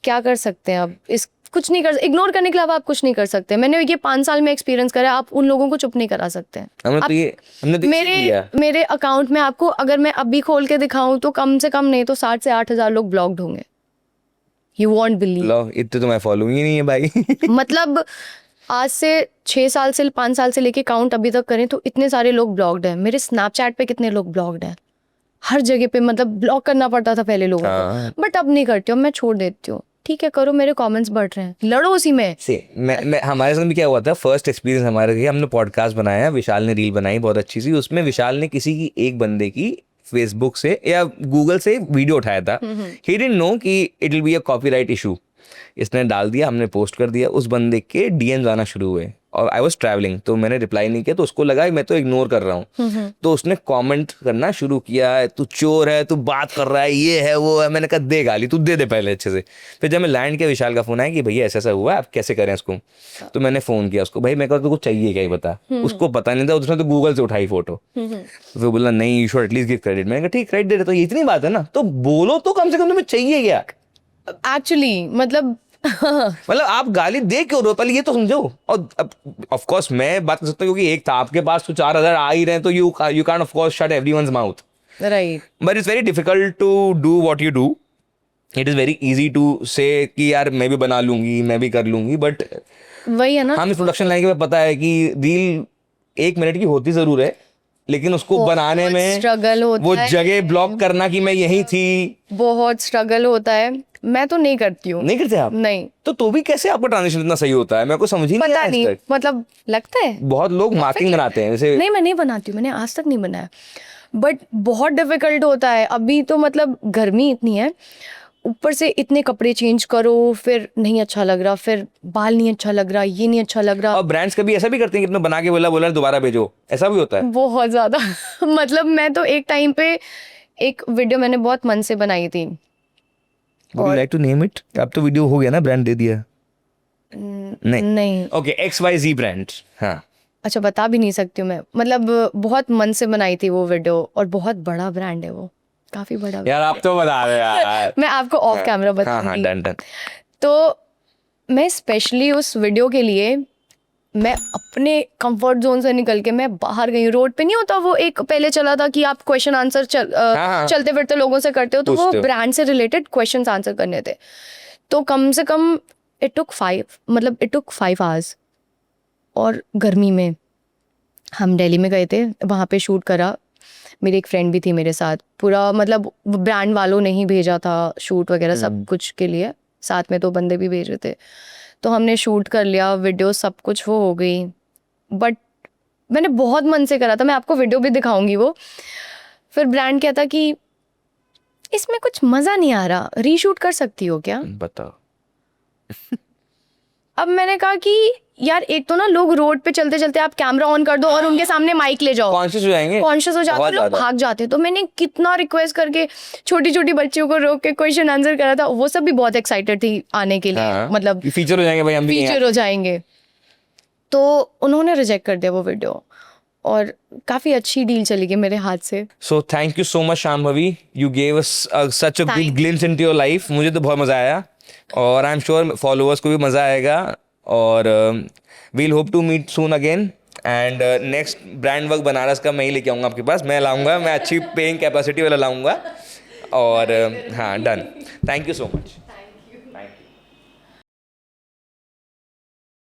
क्या कर सकते हैं अब, इस कुछ नहीं कर, इग्नोर करने के अलावा आप कुछ नहीं कर सकते. मैंने ये 5 साल में एक्सपीरियंस करा, आप उन लोगों को चुप नहीं करा सकते हैं. हमने तो मेरे अकाउंट में आपको अगर मैं अभी खोल के दिखाऊं तो कम से कम नहीं तो 60 से 8,000 लोग ब्लॉक्ड होंगे. You won't believe. लो, इतने तो मैं फॉलो ही नहीं है भाई. मतलब आज से 6 साल से 5 साल से लेके काउंट अभी तक करें तो इतने सारे लोग ब्लॉक्ड हैं. मेरे स्नैपचैट पे कितने लोग ब्लॉक्ड हैं, हर जगह पे. मतलब ब्लॉक करना पड़ता था पहले लोगों को, बट अब नहीं करती हूँ, मैं छोड़ देती हूँ. ठीक है, करो, मेरे कमेंट्स बढ़ रहे हैं, लड़ो उसी में से. मैं हमारे साथ भी क्या हुआ था, फर्स्ट एक्सपीरियंस हमारे लिए, हमने पॉडकास्ट बनाया, विशाल ने रील बनाई बहुत अच्छी सी. उसमें विशाल ने किसी की एक बंदे की फेसबुक से या गूगल से वीडियो उठाया था. ही डिडंट नो कि it will be a copyright issue. इसने डाल दिया, हमने पोस्ट कर दिया, उस बंदे के डीएम्स आना शुरू हुए और आई वाज ट्रैवलिंग तो मैंने रिप्लाई नहीं किया. तो उसको लगा मैं तो इग्नोर कर रहा हूँ. तो उसने कमेंट करना शुरू किया, तू चोर है, तू बात कर रहा है, ये है वो है. मैंने कहा दे गाली, तू दे पहले अच्छे से. फिर जब मैं लैंड किया, विशाल का फोन आया कि भैया ऐसा ऐसा हुआ, आप कैसे करें इसको. तो मैंने फोन किया उसको, भाई मैं कहा तुझको चाहिए क्या, ही बता. उसको पता नहीं था, उसने तो गूगल से उठाई फोटो. फिर बोला नहीं, you should at least give credit. मैंने कहा ठीक, क्रेडिट दे रहे तो इतनी बात है ना, तो बोलो तो कम से कम तुम्हें चाहिए क्या. एक्चुअली. मतलब आप गाली दे क्यों रहे हो, पहले ये तो समझो. और ऑफ कोर्स मैं बात कर सकता हूँ क्योंकि एक था, आपके पास तो 4,000 आ ही रहे हैं, तो you can't of course shut everyone's mouth. Right. But it's very difficult to do what you do it is very easy to say कि यार मैं भी बना लूंगी, मैं भी कर लूंगी, बट वही है ना, हम इस प्रोडक्शन लाइन के बाद पता है कि रील 1 मिनट की होती जरूर है, लेकिन उसको बहुत बनाने में struggle होता वो है। जगह ब्लॉक करना कि मैं यहीं थी। बहुत स्ट्रगल होता है, मैं तो नहीं करती हूँ। नहीं करते आप? नहीं, तो भी कैसे आपका ट्रांजिशन इतना सही होता है? मेरे को समझ ही नहीं पता आया नहीं, आज तक। मतलब लगता है। बहुत लोग मार्किंग बनाते हैं जैसे। नहीं, मैं नहीं बनाती हूँ, मैंने आज तक नहीं बनाया, बट बहुत डिफिकल्ट होता है। अभी तो मतलब गर्मी इतनी है, ऊपर से इतने कपड़े चेंज करो, फिर नहीं अच्छा लग रहा, फिर बाल नहीं अच्छा लग रहा, ये नहीं अच्छा लग रहा। और ब्रांड्स कभी ऐसा भी करते हैं कि अपने बना के बोला दोबारा भेजो, ऐसा भी होता है? बहुत ज्यादा मतलब मैं तो एक टाइम पे एक वीडियो मैंने बहुत मन से बनाई थी। Would you like to name it? अब तो वीडियो हो गया ना, ब्रांड दे दिया। नहीं नहीं, ओके, XYZ ब्रांड। हाँ, अच्छा बता भी नहीं सकती हूँ मैं, मतलब बहुत मन से बनाई थी वो वीडियो, और बहुत बड़ा ब्रांड है वो, काफी बड़ा। यार आप तो बता रहे यार। मैं आपको ऑफ कैमरा हाँ हाँ, बताऊंगी। Done done. तो मैं स्पेशली उस वीडियो के लिए मैं अपने कंफर्ट जोन से निकल के मैं बाहर गई। रोड पे नहीं होता वो, एक पहले चला था कि आप क्वेश्चन आंसर हाँ। चलते फिरते लोगों से करते हो, तो वो पूछते हो। ब्रांड से रिलेटेड क्वेश्चन आंसर करने थे। तो कम से कम इट टुक 5 आवर्स, और गर्मी में हम दिल्ली में गए थे, वहाँ पे शूट करा। मेरी एक फ्रेंड भी थी मेरे साथ, पूरा मतलब ब्रांड वालों ने ही भेजा था शूट वगैरह सब कुछ के लिए, साथ में 2 बंदे भी भेज रहे थे। तो हमने शूट कर लिया, वीडियो सब कुछ वो हो गई, बट मैंने बहुत मन से करा था, मैं आपको वीडियो भी दिखाऊंगी वो। फिर ब्रांड कहता कि इसमें कुछ मज़ा नहीं आ रहा, रीशूट कर सकती हो क्या? बताओ। अब मैंने कहा कि यार एक तो ना लोग रोड पे चलते चलते आप कैमरा ऑन कर दो और उनके सामने माइक ले जाओ, कॉन्शियस हो जाएंगे, कॉन्शियस हो जाते बहुत हैं, लोग ज्यादा। भाग जाते हैं। तो मैंने कितना रिक्वेस्ट करके छोटी छोटी बच्चियों को रोक के क्वेश्चन आंसर करा था, वो सब भी बहुत एक्साइटेड थी आने के लिए, हाँ, मतलब फीचर हो जाएंगे भाई, हम भी फीचर हो जाएंगे। तो उन्होंने रिजेक्ट कर दिया वो वीडियो, और काफी अच्छी डील चली गई मेरे हाथ से। So thank you so much Shambhavi, you gave us such a big glimpse into your life. मुझे तो बहुत मजा आया, और आई एम श्योर फॉलोअर्स को भी मजा आएगा, और we'll hope to meet soon again. And next brand work Banaras का मैं ही लेके आऊँगा आपके पास, मैं लाऊंगा, मैं अच्छी पेइंग कैपेसिटी वाला लाऊंगा। और हाँ, done. Thank you so much.